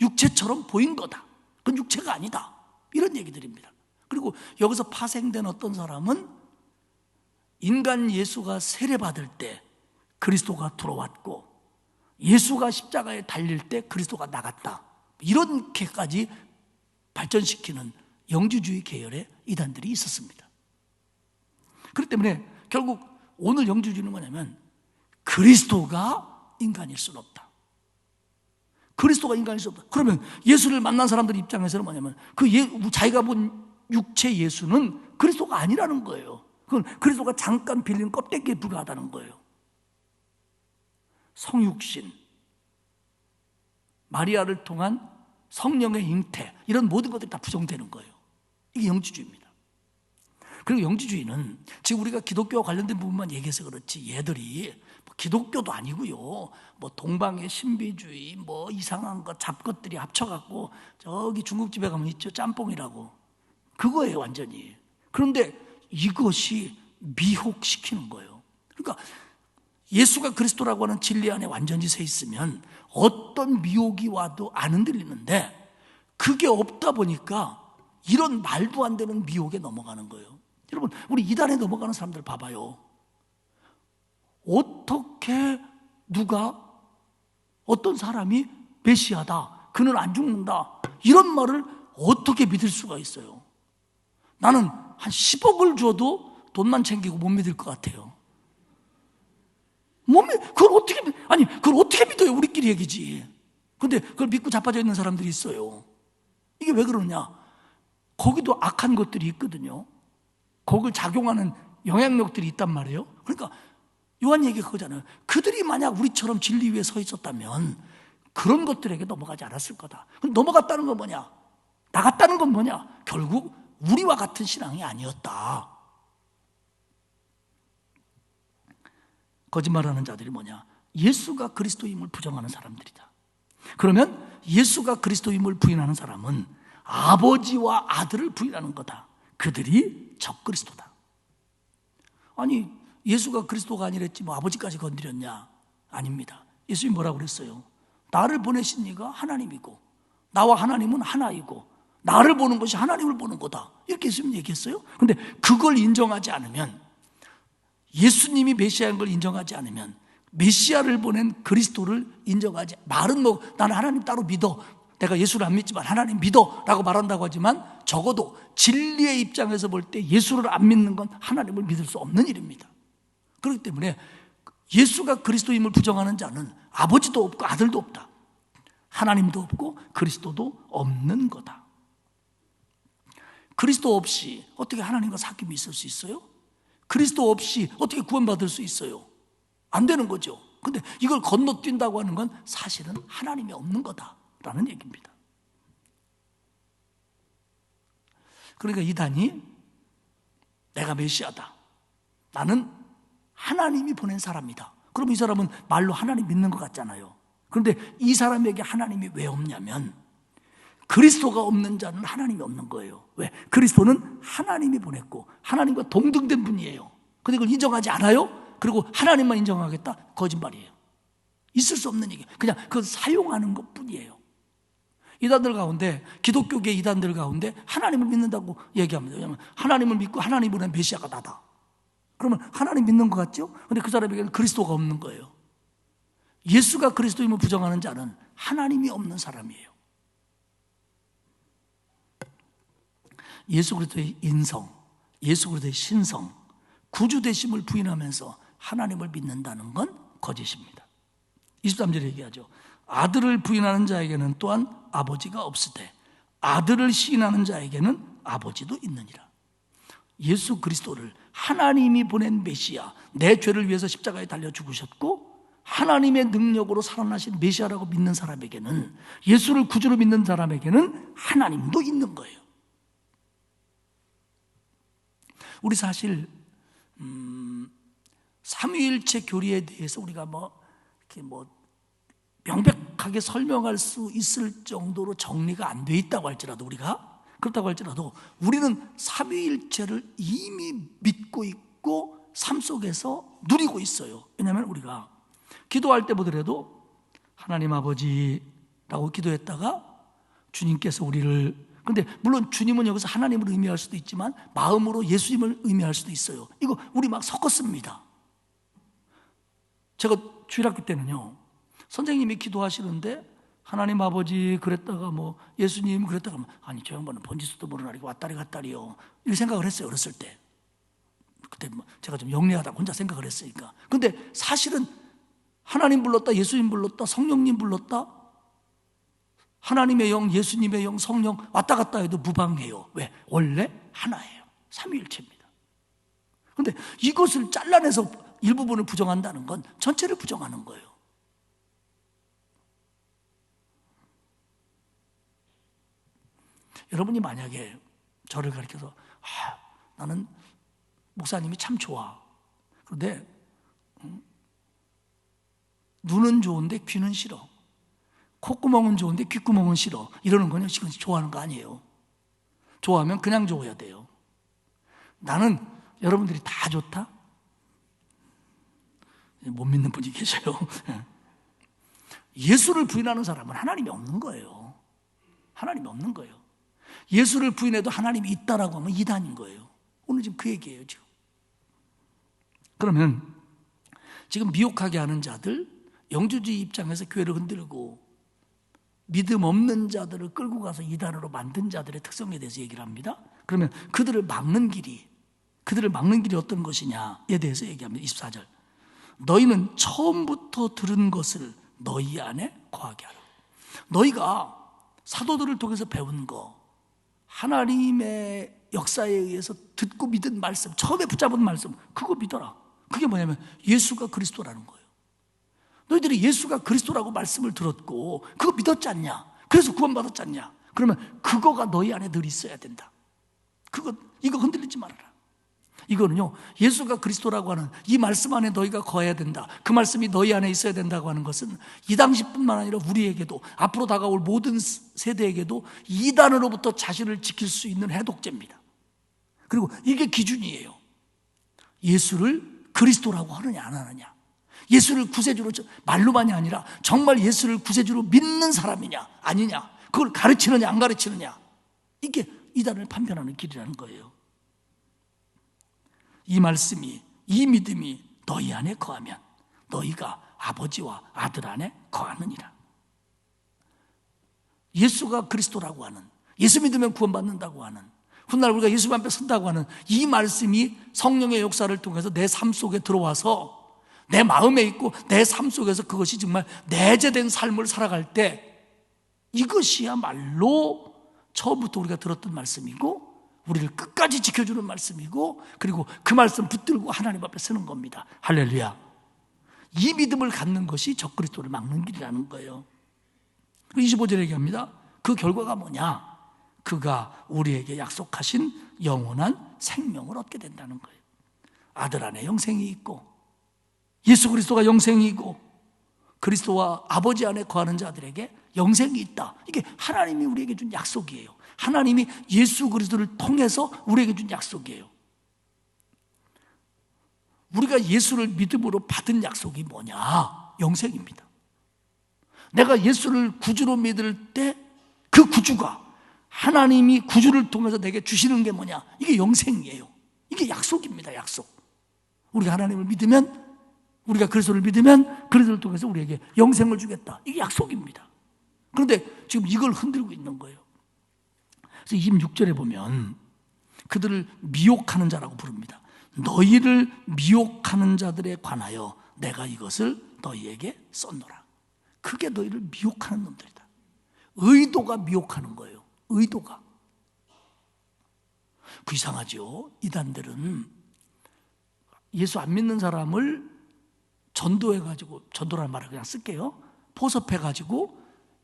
육체처럼 보인 거다. 그건 육체가 아니다. 이런 얘기들입니다. 그리고 여기서 파생된 어떤 사람은 인간 예수가 세례받을 때 그리스도가 들어왔고 예수가 십자가에 달릴 때 그리스도가 나갔다. 이렇게까지 발전시키는 영주주의 계열의 이단들이 있었습니다. 그렇기 때문에 결국 오늘 영주주의는 뭐냐면 그리스도가 인간일 수는 없다. 그리스도가 인간일 수 없다. 그러면 예수를 만난 사람들 입장에서는 뭐냐면 자기가 본 육체 예수는 그리스도가 아니라는 거예요. 그건 그리스도가 잠깐 빌린 껍데기에 불과하다는 거예요. 성육신, 마리아를 통한 성령의 잉태, 이런 모든 것들이 다 부정되는 거예요. 이게 영주주의입니다. 그리고 영주주의는 지금 우리가 기독교와 관련된 부분만 얘기해서 그렇지 얘들이 기독교도 아니고요, 뭐 동방의 신비주의, 뭐 이상한 것 잡것들이 합쳐갖고 저기 중국집에 가면 있죠, 짬뽕이라고. 그거예요 완전히. 그런데 이것이 미혹시키는 거예요. 그러니까 예수가 그리스도라고 하는 진리 안에 완전히 서 있으면 어떤 미혹이 와도 안 흔들리는데 그게 없다 보니까 이런 말도 안 되는 미혹에 넘어가는 거예요. 여러분, 우리 이단에 넘어가는 사람들 봐봐요. 어떻게 누가 어떤 사람이 메시아다, 그는 안 죽는다, 이런 말을 어떻게 믿을 수가 있어요? 나는 한 10억을 줘도 돈만 챙기고 못 믿을 것 같아요. 그걸 어떻게 믿어요? 우리끼리 얘기지. 근데 그걸 믿고 자빠져 있는 사람들이 있어요. 이게 왜 그러냐? 거기도 악한 것들이 있거든요. 거기를 작용하는 영향력들이 있단 말이에요. 그러니까 요한 얘기가 그거잖아요. 그들이 만약 우리처럼 진리 위에 서 있었다면 그런 것들에게 넘어가지 않았을 거다. 그럼 넘어갔다는 건 뭐냐? 나갔다는 건 뭐냐? 결국 우리와 같은 신앙이 아니었다. 거짓말하는 자들이 뭐냐? 예수가 그리스도임을 부정하는 사람들이다. 그러면 예수가 그리스도임을 부인하는 사람은 아버지와 아들을 부인하는 거다. 그들이 적그리스도다. 아니, 예수가 그리스도가 아니랬지 뭐 아버지까지 건드렸냐? 아닙니다. 예수님이 뭐라고 그랬어요? 나를 보내신 이가 하나님이고 나와 하나님은 하나이고 나를 보는 것이 하나님을 보는 거다. 이렇게 예수님 얘기했어요. 근데 그걸 인정하지 않으면, 예수님이 메시아인 걸 인정하지 않으면, 메시아를 보낸 그리스도를 인정하지, 말은 뭐 나는 하나님 따로 믿어, 내가 예수를 안 믿지만 하나님 믿어 라고 말한다고 하지만 적어도 진리의 입장에서 볼 때 예수를 안 믿는 건 하나님을 믿을 수 없는 일입니다. 그렇기 때문에 예수가 그리스도임을 부정하는 자는 아버지도 없고 아들도 없다. 하나님도 없고 그리스도도 없는 거다. 그리스도 없이 어떻게 하나님과 사귐이 있을 수 있어요? 그리스도 없이 어떻게 구원받을 수 있어요? 안 되는 거죠. 근데 이걸 건너뛴다고 하는 건 사실은 하나님이 없는 거다라는 얘기입니다. 그러니까 이단이 내가 메시아다, 나는 하나님이 보낸 사람이다. 그럼 이 사람은 말로 하나님 믿는 것 같잖아요. 그런데 이 사람에게 하나님이 왜 없냐면 그리스도가 없는 자는 하나님이 없는 거예요. 왜? 그리스도는 하나님이 보냈고 하나님과 동등된 분이에요. 근데 그걸 인정하지 않아요? 그리고 하나님만 인정하겠다? 거짓말이에요. 있을 수 없는 얘기. 그냥 그걸 사용하는 것뿐이에요. 이단들 가운데, 기독교계 이단들 가운데 하나님을 믿는다고 얘기합니다. 왜냐하면 하나님을 믿고 하나님 보낸 메시아가 나다. 그러면 하나님 믿는 것 같죠? 근데 그 사람에게는 그리스도가 없는 거예요. 예수가 그리스도임을 부정하는 자는 하나님이 없는 사람이에요. 예수 그리스도의 인성, 예수 그리스도의 신성, 구주 되심을 부인하면서 하나님을 믿는다는 건 거짓입니다. 23절에 얘기하죠. 아들을 부인하는 자에게는 또한 아버지가 없으되 아들을 시인하는 자에게는 아버지도 있느니라. 예수 그리스도를 하나님이 보낸 메시아, 내 죄를 위해서 십자가에 달려 죽으셨고 하나님의 능력으로 살아나신 메시아라고 믿는 사람에게는, 예수를 구주로 믿는 사람에게는 하나님도 있는 거예요. 우리 사실 삼위일체 교리에 대해서 우리가 이렇게 명백하게 설명할 수 있을 정도로 정리가 안 돼 있다고 할지라도, 우리가 그렇다고 할지라도 우리는 삼위일체를 이미 믿고 있고 삶 속에서 누리고 있어요. 왜냐하면 우리가 기도할 때 보더라도 하나님 아버지라고 기도했다가 주님께서 우리를, 근데 물론 주님은 여기서 하나님을 의미할 수도 있지만 마음으로 예수님을 의미할 수도 있어요. 이거 우리 막 섞었습니다. 제가 주일학교 때는요, 선생님이 기도하시는데 하나님 아버지 그랬다가 예수님 그랬다가 아니 저 양반은 번지수도 모르나 이거 왔다리 갔다리요, 이렇게 생각을 했어요. 어렸을 때. 그때 제가 좀 영리하다고 혼자 생각을 했으니까. 근데 사실은 하나님 불렀다, 예수님 불렀다, 성령님 불렀다, 하나님의 영, 예수님의 영, 성령 왔다 갔다 해도 무방해요. 왜? 원래 하나예요. 삼위일체입니다. 그런데 이것을 잘라내서 일부분을 부정한다는 건 전체를 부정하는 거예요. 여러분이 만약에 저를 가리켜서 나는 목사님이 참 좋아, 그런데 눈은 좋은데 귀는 싫어, 콧구멍은 좋은데 귓구멍은 싫어, 이러는 거는 지금 좋아하는 거 아니에요. 좋아하면 그냥 좋아야 돼요. 나는 여러분들이 다 좋다? 못 믿는 분이 계셔요. 예수를 부인하는 사람은 하나님이 없는 거예요. 하나님이 없는 거예요. 예수를 부인해도 하나님이 있다라고 하면 이단인 거예요. 오늘 지금 그 얘기예요, 지금. 그러면 지금 미혹하게 하는 자들, 영주주의 입장에서 교회를 흔들고 믿음 없는 자들을 끌고 가서 이단으로 만든 자들의 특성에 대해서 얘기를 합니다. 그러면 그들을 막는 길이 어떤 것이냐에 대해서 얘기합니다. 24절. 너희는 처음부터 들은 것을 너희 안에 거하게 하라. 너희가 사도들을 통해서 배운 거, 하나님의 역사에 의해서 듣고 믿은 말씀, 처음에 붙잡은 말씀, 그거 믿어라. 그게 뭐냐면 예수가 그리스도라는 거예요. 너희들이 예수가 그리스도라고 말씀을 들었고 그거 믿었지 않냐? 그래서 구원받았지 않냐? 그러면 그거가 너희 안에 늘 있어야 된다. 이거 흔들리지 말아라. 이거는요, 예수가 그리스도라고 하는 이 말씀 안에 너희가 거해야 된다, 그 말씀이 너희 안에 있어야 된다고 하는 것은 이 당시뿐만 아니라 우리에게도, 앞으로 다가올 모든 세대에게도 이단으로부터 자신을 지킬 수 있는 해독제입니다. 그리고 이게 기준이에요. 예수를 그리스도라고 하느냐 안 하느냐, 예수를 구세주로 말로만이 아니라 정말 예수를 구세주로 믿는 사람이냐 아니냐, 그걸 가르치느냐 안 가르치느냐, 이게 이단을 판별하는 길이라는 거예요. 이 말씀이, 이 믿음이 너희 안에 거하면 너희가 아버지와 아들 안에 거하느니라. 예수가 그리스도라고 하는, 예수 믿으면 구원받는다고 하는, 훗날 우리가 예수 앞에 선다고 하는 이 말씀이 성령의 역사를 통해서 내 삶 속에 들어와서 내 마음에 있고 내 삶 속에서 그것이 정말 내재된 삶을 살아갈 때, 이것이야말로 처음부터 우리가 들었던 말씀이고 우리를 끝까지 지켜주는 말씀이고, 그리고 그 말씀 붙들고 하나님 앞에 서는 겁니다. 할렐루야. 이 믿음을 갖는 것이 적그리스도를 막는 길이라는 거예요. 25절에 얘기합니다. 그 결과가 뭐냐? 그가 우리에게 약속하신 영원한 생명을 얻게 된다는 거예요. 아들 안에 영생이 있고, 예수 그리스도가 영생이고, 그리스도와 아버지 안에 거하는 자들에게 영생이 있다. 이게 하나님이 우리에게 준 약속이에요. 하나님이 예수 그리스도를 통해서 우리에게 준 약속이에요. 우리가 예수를 믿음으로 받은 약속이 뭐냐? 영생입니다. 내가 예수를 구주로 믿을 때 그 구주가, 하나님이 구주를 통해서 내게 주시는 게 뭐냐? 이게 영생이에요. 이게 약속입니다. 약속. 우리가 하나님을 믿으면, 우리가 그리스도를 믿으면 그리스도를 통해서 우리에게 영생을 주겠다. 이게 약속입니다. 그런데 지금 이걸 흔들고 있는 거예요. 그래서 26절에 보면 그들을 미혹하는 자라고 부릅니다. 너희를 미혹하는 자들에 관하여 내가 이것을 너희에게 썼노라. 그게 너희를 미혹하는 놈들이다. 의도가 미혹하는 거예요. 의도가. 그 이상하죠. 이단들은 예수 안 믿는 사람을 전도해가지고, 전도라는 말을 그냥 쓸게요. 포섭해가지고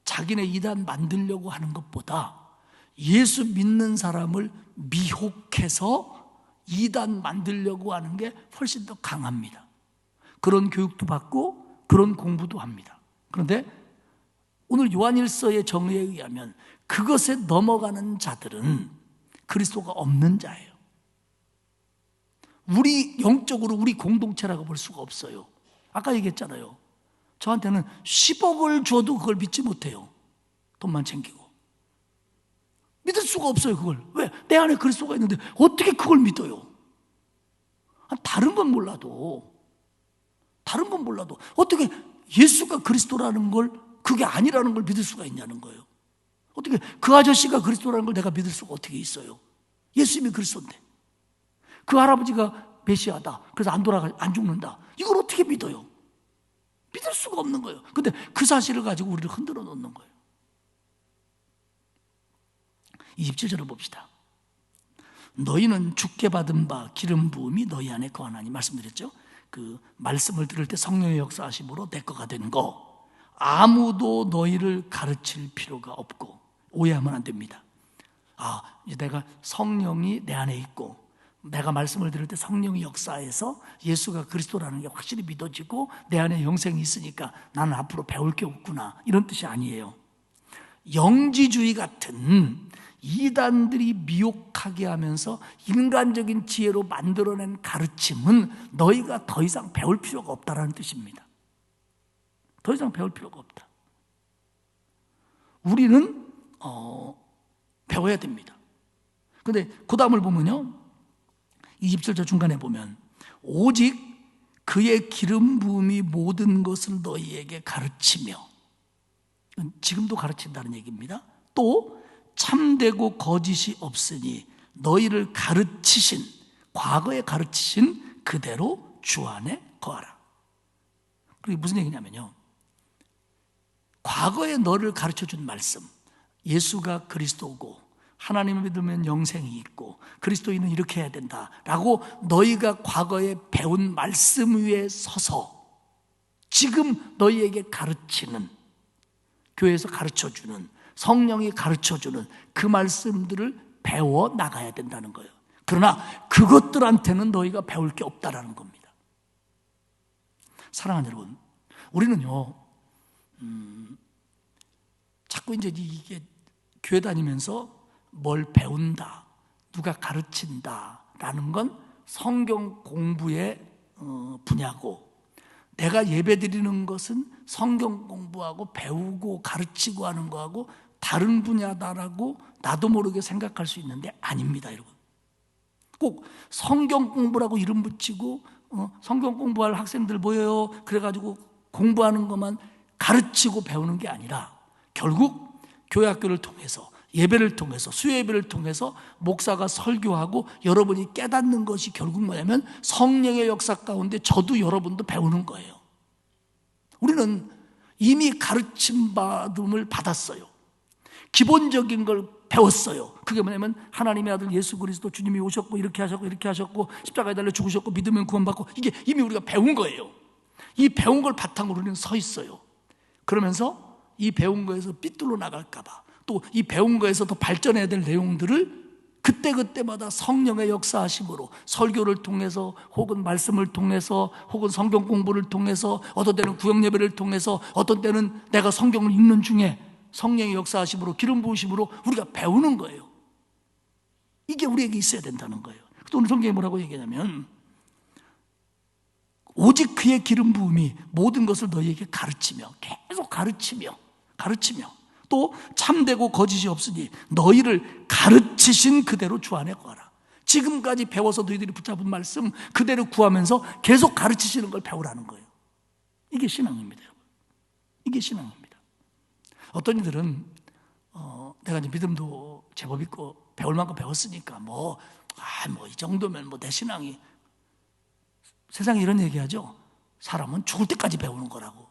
자기네 이단 만들려고 하는 것보다 예수 믿는 사람을 미혹해서 이단 만들려고 하는 게 훨씬 더 강합니다. 그런 교육도 받고 그런 공부도 합니다. 그런데 오늘 요한일서의 정의에 의하면 그것에 넘어가는 자들은 그리스도가 없는 자예요. 우리 영적으로 우리 공동체라고 볼 수가 없어요. 아까 얘기했잖아요. 저한테는 10억을 줘도 그걸 믿지 못해요. 돈만 챙기고. 믿을 수가 없어요, 그걸. 왜? 내 안에 그리스도가 있는데 어떻게 그걸 믿어요? 다른 건 몰라도 어떻게 예수가 그리스도라는 걸, 그게 아니라는 걸 믿을 수가 있냐는 거예요. 어떻게 그 아저씨가 그리스도라는 걸 내가 믿을 수가 어떻게 있어요? 예수님이 그리스도인데. 그 할아버지가 메시아다. 그래서 안 죽는다. 이걸 어떻게 믿어요? 믿을 수가 없는 거예요. 근데 그 사실을 가지고 우리를 흔들어 놓는 거예요. 27절을 봅시다. 너희는 주께 받은 바 기름 부음이 너희 안에 거하나니, 말씀드렸죠. 그 말씀을 들을 때 성령의 역사하심으로 내 거가 된 거, 아무도 너희를 가르칠 필요가 없고. 오해하면 안 됩니다. 이제 내가 성령이 내 안에 있고 내가 말씀을 들을 때 성령이 역사해서 예수가 그리스도라는 게 확실히 믿어지고 내 안에 영생이 있으니까 나는 앞으로 배울 게 없구나, 이런 뜻이 아니에요. 영지주의 같은 이단들이 미혹하게 하면서 인간적인 지혜로 만들어낸 가르침은 너희가 더 이상 배울 필요가 없다라는 뜻입니다. 더 이상 배울 필요가 없다. 우리는 배워야 됩니다. 근데 그 다음을 보면요, 27절 중간에 보면 오직 그의 기름 부음이 모든 것을 너희에게 가르치며, 지금도 가르친다는 얘기입니다. 또 참되고 거짓이 없으니 너희를 가르치신, 과거에 가르치신 그대로 주 안에 거하라. 그게 무슨 얘기냐면요, 과거에 너를 가르쳐준 말씀, 예수가 그리스도고 하나님을 믿으면 영생이 있고 그리스도인은 이렇게 해야 된다라고 너희가 과거에 배운 말씀 위에 서서 지금 너희에게 가르치는, 교회에서 가르쳐주는, 성령이 가르쳐주는 그 말씀들을 배워 나가야 된다는 거예요. 그러나 그것들한테는 너희가 배울 게 없다라는 겁니다. 사랑하는 여러분, 우리는요 자꾸 이제 이게 교회 다니면서 뭘 배운다, 누가 가르친다라는 건 성경 공부의 분야고, 내가 예배 드리는 것은 성경 공부하고 배우고 가르치고 하는 거하고 다른 분야다라고 나도 모르게 생각할 수 있는데 아닙니다, 여러분. 꼭 성경 공부라고 이름 붙이고 성경 공부할 학생들 모여요, 그래가지고 공부하는 것만 가르치고 배우는 게 아니라 결국 교회 학교를 통해서, 예배를 통해서, 수요예배를 통해서 목사가 설교하고 여러분이 깨닫는 것이 결국 뭐냐면 성령의 역사 가운데 저도 여러분도 배우는 거예요. 우리는 이미 가르침 받음을 받았어요. 기본적인 걸 배웠어요. 그게 뭐냐면 하나님의 아들 예수 그리스도 주님이 오셨고 이렇게 하셨고 십자가에 달려 죽으셨고 믿으면 구원받고, 이게 이미 우리가 배운 거예요. 이 배운 걸 바탕으로 우리는 서 있어요. 그러면서 이 배운 거에서 삐뚤어 나갈까 봐, 또 이 배운 거에서 더 발전해야 될 내용들을 그때그때마다 성령의 역사하심으로 설교를 통해서 혹은 말씀을 통해서 혹은 성경 공부를 통해서, 어떤 때는 구역 예배를 통해서, 어떤 때는 내가 성경을 읽는 중에 성령의 역사하심으로, 기름 부으심으로 우리가 배우는 거예요. 이게 우리에게 있어야 된다는 거예요. 또 오늘 성경이 뭐라고 얘기하냐면 오직 그의 기름 부음이 모든 것을 너희에게 가르치며, 계속 가르치며 또 참되고 거짓이 없으니 너희를 가르치신 그대로 주 안에 거하라. 지금까지 배워서 너희들이 붙잡은 말씀 그대로 구하면서 계속 가르치시는 걸 배우라는 거예요. 이게 신앙입니다, 여러분. 이게 신앙입니다. 어떤 이들은 내가 이제 믿음도 제법 있고 배울 만큼 배웠으니까 이 정도면 내 신앙이, 세상에 이런 얘기하죠. 사람은 죽을 때까지 배우는 거라고.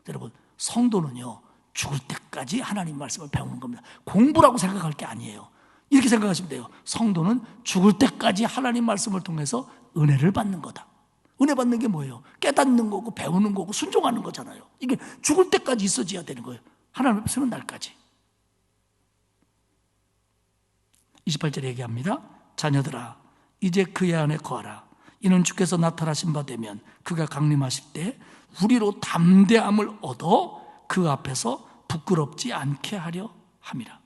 여러분, 성도는요 죽을 때까지 하나님 말씀을 배우는 겁니다. 공부라고 생각할 게 아니에요. 이렇게 생각하시면 돼요. 성도는 죽을 때까지 하나님 말씀을 통해서 은혜를 받는 거다. 은혜 받는 게 뭐예요? 깨닫는 거고 배우는 거고 순종하는 거잖아요. 이게 죽을 때까지 있어져야 되는 거예요. 하나님 앞에 서는 날까지. 28절에 얘기합니다. 자녀들아 이제 그의 안에 거하라. 이는 주께서 나타나신 바 되면 그가 강림하실 때 우리로 담대함을 얻어 그 앞에서 부끄럽지 않게 하려 함이라.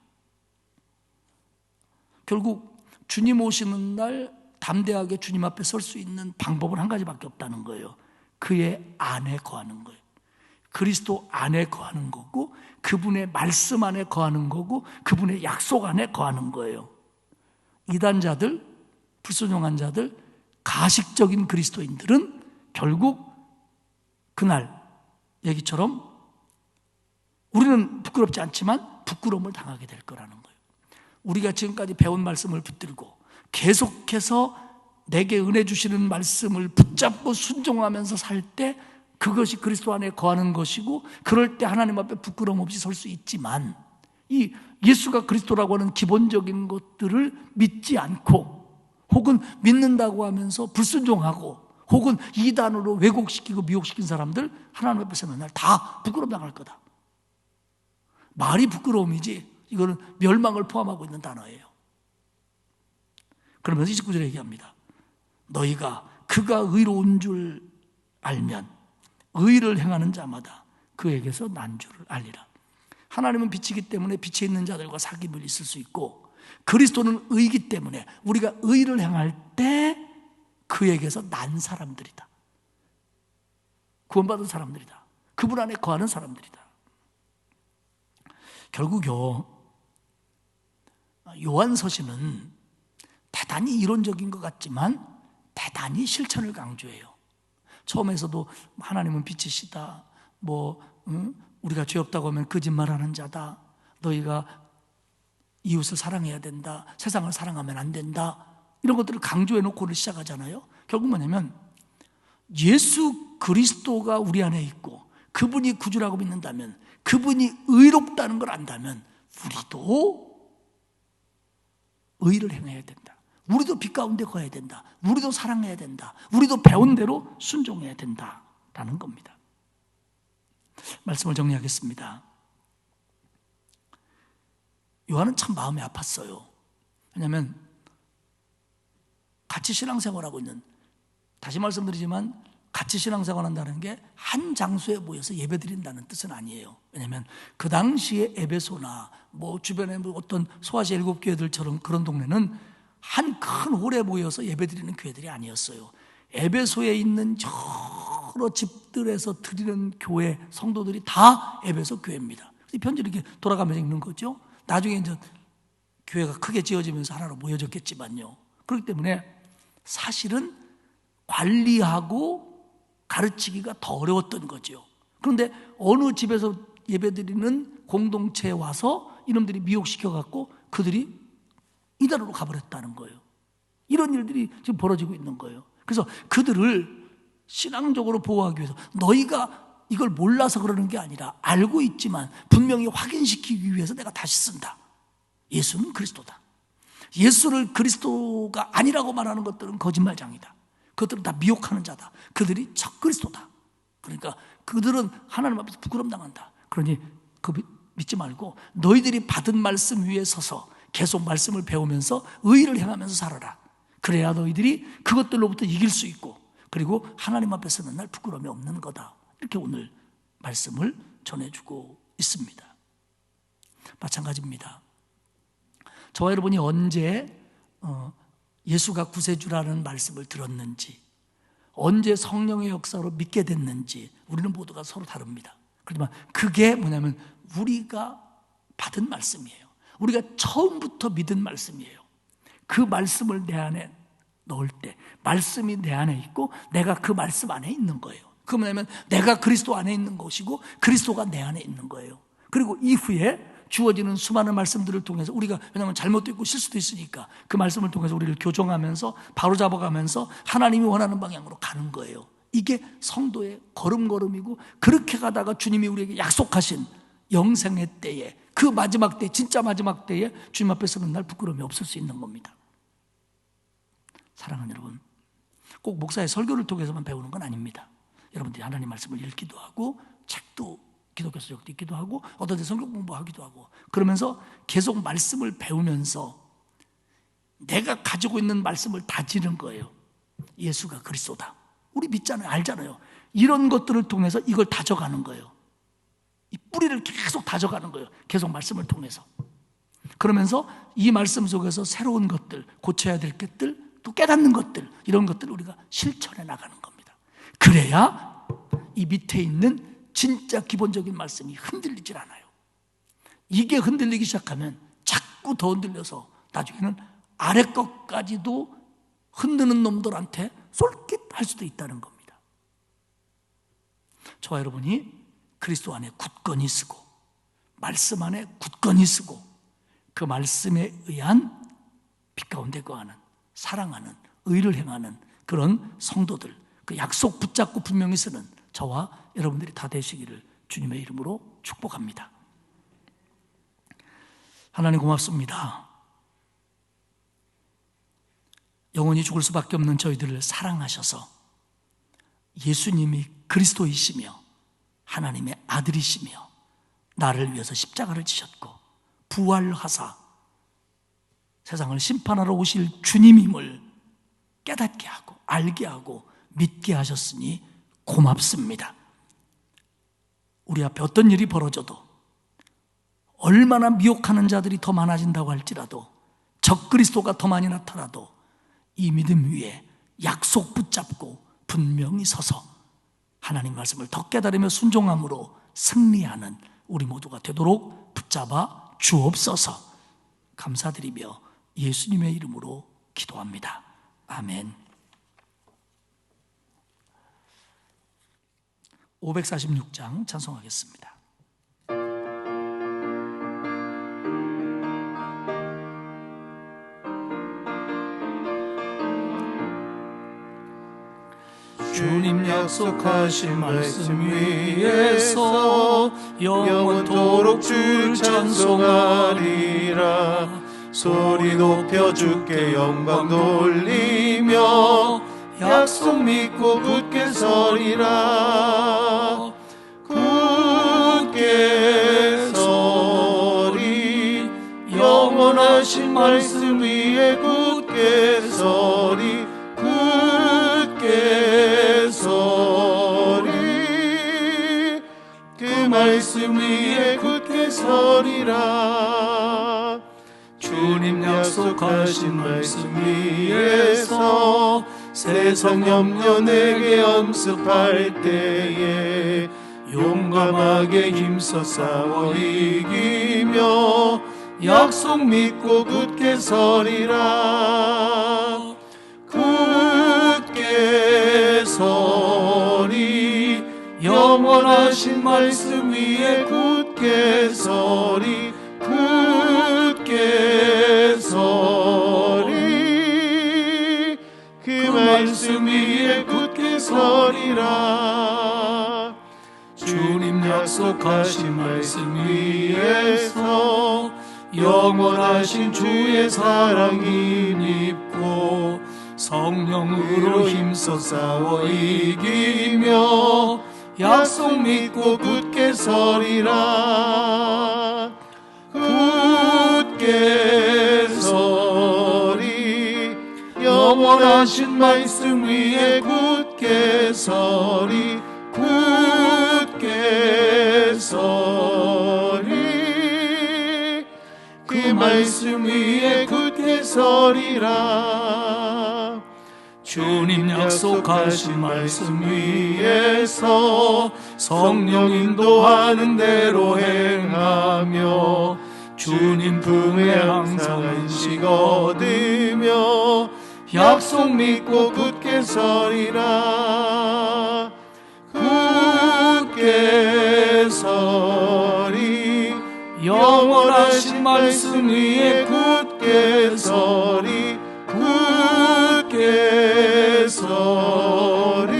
결국 주님 오시는 날 담대하게 주님 앞에 설 수 있는 방법은 한 가지밖에 없다는 거예요. 그의 안에 거하는 거예요. 그리스도 안에 거하는 거고 그분의 말씀 안에 거하는 거고 그분의 약속 안에 거하는 거예요. 이단자들, 불순종한 자들, 가식적인 그리스도인들은 결국 그날 얘기처럼 우리는 부끄럽지 않지만 부끄러움을 당하게 될 거라는 거예요. 우리가 지금까지 배운 말씀을 붙들고 계속해서 내게 은혜 주시는 말씀을 붙잡고 순종하면서 살 때 그것이 그리스도 안에 거하는 것이고 그럴 때 하나님 앞에 부끄러움 없이 설 수 있지만 이 예수가 그리스도라고 하는 기본적인 것들을 믿지 않고 혹은 믿는다고 하면서 불순종하고 혹은 이단으로 왜곡시키고 미혹시킨 사람들 하나님 앞에 서는 날 다 부끄러움 당할 거다. 말이 부끄러움이지 이거는 멸망을 포함하고 있는 단어예요. 그러면서 29절에 얘기합니다. 너희가 그가 의로운 줄 알면 의를 행하는 자마다 그에게서 난 줄을 알리라. 하나님은 빛이기 때문에 빛에 있는 자들과 사귐을 있을 수 있고 그리스도는 의이기 때문에 우리가 의를 행할 때 그에게서 난 사람들이다. 구원받은 사람들이다. 그분 안에 거하는 사람들이다. 결국요, 요한서신은 대단히 이론적인 것 같지만 대단히 실천을 강조해요. 처음에서도 하나님은 빛이시다. 우리가 죄 없다고 하면 거짓말하는 자다. 너희가 이웃을 사랑해야 된다. 세상을 사랑하면 안 된다. 이런 것들을 강조해 놓고 시작하잖아요. 결국 뭐냐면 예수 그리스도가 우리 안에 있고 그분이 구주라고 믿는다면 그분이 의롭다는 걸 안다면 우리도 의를 행해야 된다. 우리도 빛 가운데 거해야 된다. 우리도 사랑해야 된다. 우리도 배운 대로 순종해야 된다라는 겁니다. 말씀을 정리하겠습니다. 요한은 참 마음이 아팠어요. 왜냐하면 같이 신앙생활하고 있는, 다시 말씀드리지만 같이 신앙생활한다는 게 한 장소에 모여서 예배드린다는 뜻은 아니에요. 왜냐하면 그 당시에 에베소나 주변에 어떤 소아시아 7교회들처럼 그런 동네는 한 큰 홀에 모여서 예배드리는 교회들이 아니었어요. 에베소에 있는 여러 집들에서 드리는 교회 성도들이 다 에베소 교회입니다. 이 편지를 이렇게 돌아가면서 읽는 거죠. 나중에 이제 교회가 크게 지어지면서 하나로 모여졌겠지만요. 그렇기 때문에 사실은 관리하고 가르치기가 더 어려웠던 거죠. 그런데 어느 집에서 예배드리는 공동체에 와서 이놈들이 미혹시켜갖고 그들이 이단으로 가버렸다는 거예요. 이런 일들이 지금 벌어지고 있는 거예요. 그래서 그들을 신앙적으로 보호하기 위해서 너희가 이걸 몰라서 그러는 게 아니라 알고 있지만 분명히 확인시키기 위해서 내가 다시 쓴다. 예수는 그리스도다. 예수를 그리스도가 아니라고 말하는 것들은 거짓말장이다. 그들은 다 미혹하는 자다. 그들이 적그리스도다. 그러니까 그들은 하나님 앞에서 부끄럼 당한다. 그러니 믿지 말고 너희들이 받은 말씀 위에 서서 계속 말씀을 배우면서 의를 행하면서 살아라. 그래야 너희들이 그것들로부터 이길 수 있고 그리고 하나님 앞에 서는 날 부끄러움이 없는 거다. 이렇게 오늘 말씀을 전해주고 있습니다. 마찬가지입니다. 저와 여러분이 언제 예수가 구세주라는 말씀을 들었는지, 언제 성령의 역사로 믿게 됐는지 우리는 모두가 서로 다릅니다. 그렇지만 그게 뭐냐면 우리가 받은 말씀이에요. 우리가 처음부터 믿은 말씀이에요. 그 말씀을 내 안에 넣을 때 말씀이 내 안에 있고 내가 그 말씀 안에 있는 거예요. 그 뭐냐면 내가 그리스도 안에 있는 것이고 그리스도가 내 안에 있는 거예요. 그리고 이후에 주어지는 수많은 말씀들을 통해서 우리가, 왜냐하면 잘못도 있고 실수도 있으니까 그 말씀을 통해서 우리를 교정하면서 바로잡아가면서 하나님이 원하는 방향으로 가는 거예요. 이게 성도의 걸음걸음이고 그렇게 가다가 주님이 우리에게 약속하신 영생의 때에, 그 마지막 때, 진짜 마지막 때에 주님 앞에 서는 날 부끄러움이 없을 수 있는 겁니다. 사랑하는 여러분, 꼭 목사의 설교를 통해서만 배우는 건 아닙니다. 여러분들이 하나님 말씀을 읽기도 하고 책도 기독교 서적도 읽기도 하고 어떤 데 성경 공부하기도 하고 그러면서 계속 말씀을 배우면서 내가 가지고 있는 말씀을 다지는 거예요. 예수가 그리스도다. 우리 믿잖아요. 알잖아요. 이런 것들을 통해서 이걸 다져가는 거예요. 이 뿌리를 계속 다져가는 거예요. 계속 말씀을 통해서. 그러면서 이 말씀 속에서 새로운 것들, 고쳐야 될 것들, 또 깨닫는 것들, 이런 것들을 우리가 실천해 나가는 겁니다. 그래야 이 밑에 있는 진짜 기본적인 말씀이 흔들리질 않아요. 이게 흔들리기 시작하면 자꾸 더 흔들려서 나중에는 아래 것까지도 흔드는 놈들한테 쏠깃할 수도 있다는 겁니다. 저와 여러분이 그리스도 안에 굳건히 쓰고 말씀 안에 굳건히 쓰고 그 말씀에 의한 빛 가운데 거하는 사랑하는 의를 행하는 그런 성도들, 그 약속 붙잡고 분명히 쓰는 저와 여러분들이 다 되시기를 주님의 이름으로 축복합니다. 하나님 고맙습니다. 영원히 죽을 수밖에 없는 저희들을 사랑하셔서 예수님이 그리스도이시며 하나님의 아들이시며 나를 위해서 십자가를 지셨고 부활하사 세상을 심판하러 오실 주님임을 깨닫게 하고 알게 하고 믿게 하셨으니 고맙습니다. 우리 앞에 어떤 일이 벌어져도 얼마나 미혹하는 자들이 더 많아진다고 할지라도 적그리스도가 더 많이 나타나도 이 믿음 위에 약속 붙잡고 분명히 서서 하나님 말씀을 더 깨달으며 순종함으로 승리하는 우리 모두가 되도록 붙잡아 주옵소서. 감사드리며 예수님의 이름으로 기도합니다. 아멘. 546장 찬송하겠습니다. 주님 약속하신 말씀 위에서 영원토록 주를 찬송하리라. 소리 높여 주께 영광 돌리며 약속 믿고 굳게 서리라. 굳게 서리 영원하신 말씀 위에 굳게 서리. 굳게 서리 그 말씀 위에 굳게 서리라. 주님 약속하신 말씀 위에서 세상 염려 내게 엄습할 때에 용감하게 힘써 싸워 이기며 약속 믿고 굳게 서리라. 굳게 서리 영원하신 말씀 위에 굳게 서리. 굳게 서리 그 말씀 위에 굳게 서리라. 주님 약속하신 말씀 위에서 영원하신 주의 사랑 힘입고 성령으로 힘써 싸워 이기며 약속 믿고 굳게 서리라. 굳게 서리 영원하신 말씀 위에 굳게 서리. 굳게 서리 그 말씀 위에 굳게 서리라. 주님 약속하신 말씀 위에서 성령 인도하는 대로 행하며 주님 품에 항상 안식 얻으며 약속 믿고 굳게 서리라. 굳게 서리 영원하신 말씀 위에 굳게 서리. 굳게 서리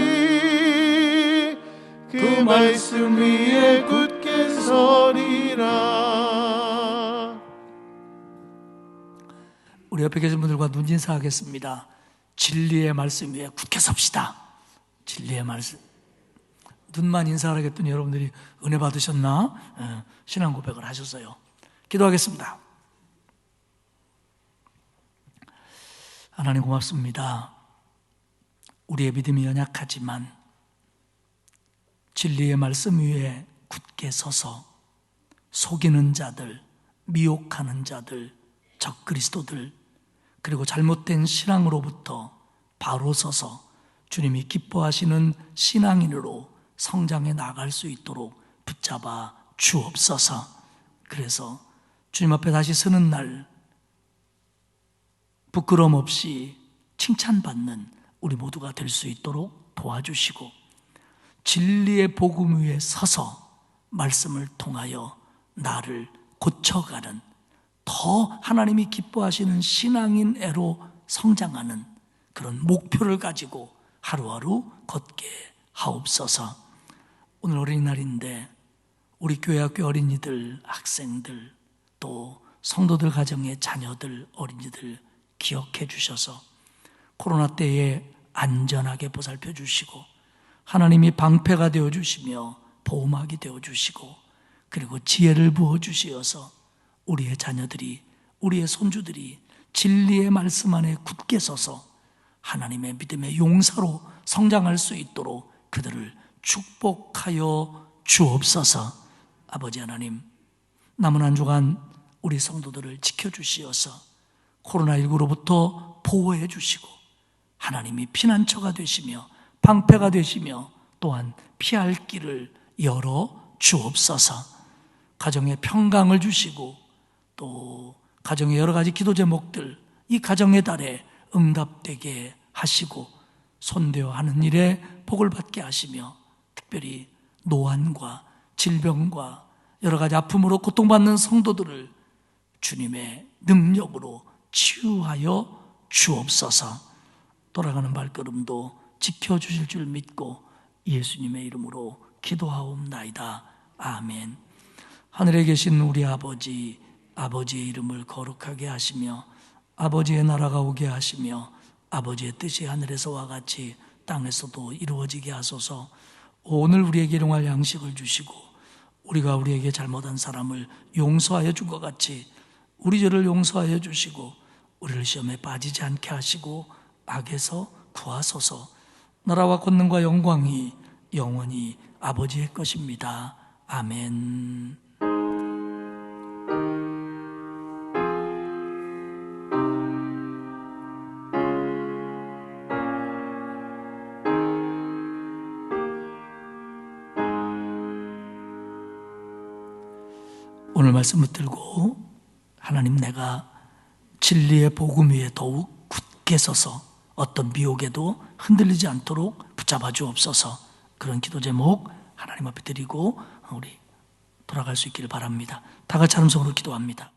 그 말씀 위에 굳게 서리라. 우리 옆에 계신 분들과 눈인사하겠습니다. 진리의 말씀 위에 굳게 섭시다. 진리의 말씀. 눈만 인사를 하겠더니 여러분들이 은혜 받으셨나? 신앙 고백을 하셨어요. 기도하겠습니다. 하나님 고맙습니다. 우리의 믿음이 연약하지만 진리의 말씀 위에 굳게 서서 속이는 자들, 미혹하는 자들, 적그리스도들, 그리고 잘못된 신앙으로부터 바로 서서 주님이 기뻐하시는 신앙인으로 성장해 나갈 수 있도록 붙잡아 주옵소서. 그래서 주님 앞에 다시 서는 날 부끄럼 없이 칭찬받는 우리 모두가 될 수 있도록 도와주시고, 진리의 복음 위에 서서 말씀을 통하여 나를 고쳐가는, 더 하나님이 기뻐하시는 신앙인애로 성장하는 그런 목표를 가지고 하루하루 걷게 하옵소서. 오늘 어린이날인데 우리 교회 학교 어린이들, 학생들, 또 성도들 가정의 자녀들, 어린이들 기억해 주셔서 코로나 때에 안전하게 보살펴 주시고, 하나님이 방패가 되어 주시며 보호막이 되어 주시고, 그리고 지혜를 부어 주시어서 우리의 자녀들이, 우리의 손주들이 진리의 말씀 안에 굳게 서서 하나님의 믿음의 용사로 성장할 수 있도록 그들을 축복하여 주옵소서. 아버지 하나님, 남은 한 주간 우리 성도들을 지켜주시어서 코로나19로부터 보호해 주시고, 하나님이 피난처가 되시며 방패가 되시며 또한 피할 길을 열어 주옵소서. 가정에 평강을 주시고, 또 가정의 여러 가지 기도 제목들 이 가정의 달에 응답되게 하시고, 손대어 하는 일에 복을 받게 하시며, 특별히 노안과 질병과 여러 가지 아픔으로 고통받는 성도들을 주님의 능력으로 치유하여 주옵소서. 돌아가는 발걸음도 지켜주실 줄 믿고 예수님의 이름으로 기도하옵나이다. 아멘. 하늘에 계신 우리 아버지, 아버지의 이름을 거룩하게 하시며 아버지의 나라가 오게 하시며 아버지의 뜻이 하늘에서와 같이 땅에서도 이루어지게 하소서. 오늘 우리에게 일용할 양식을 주시고, 우리가 우리에게 잘못한 사람을 용서하여 준 것 같이 우리 죄를 용서하여 주시고, 우리를 시험에 빠지지 않게 하시고 악에서 구하소서. 나라와 권능과 영광이 영원히 아버지의 것입니다. 아멘. 오늘 말씀 붙들고, 하나님, 내가 진리의 복음 위에 더욱 굳게 서서 어떤 미혹에도 흔들리지 않도록 붙잡아 주옵소서. 그런 기도 제목 하나님 앞에 드리고 우리 돌아갈 수 있기를 바랍니다. 다 같이 함성으로 기도합니다.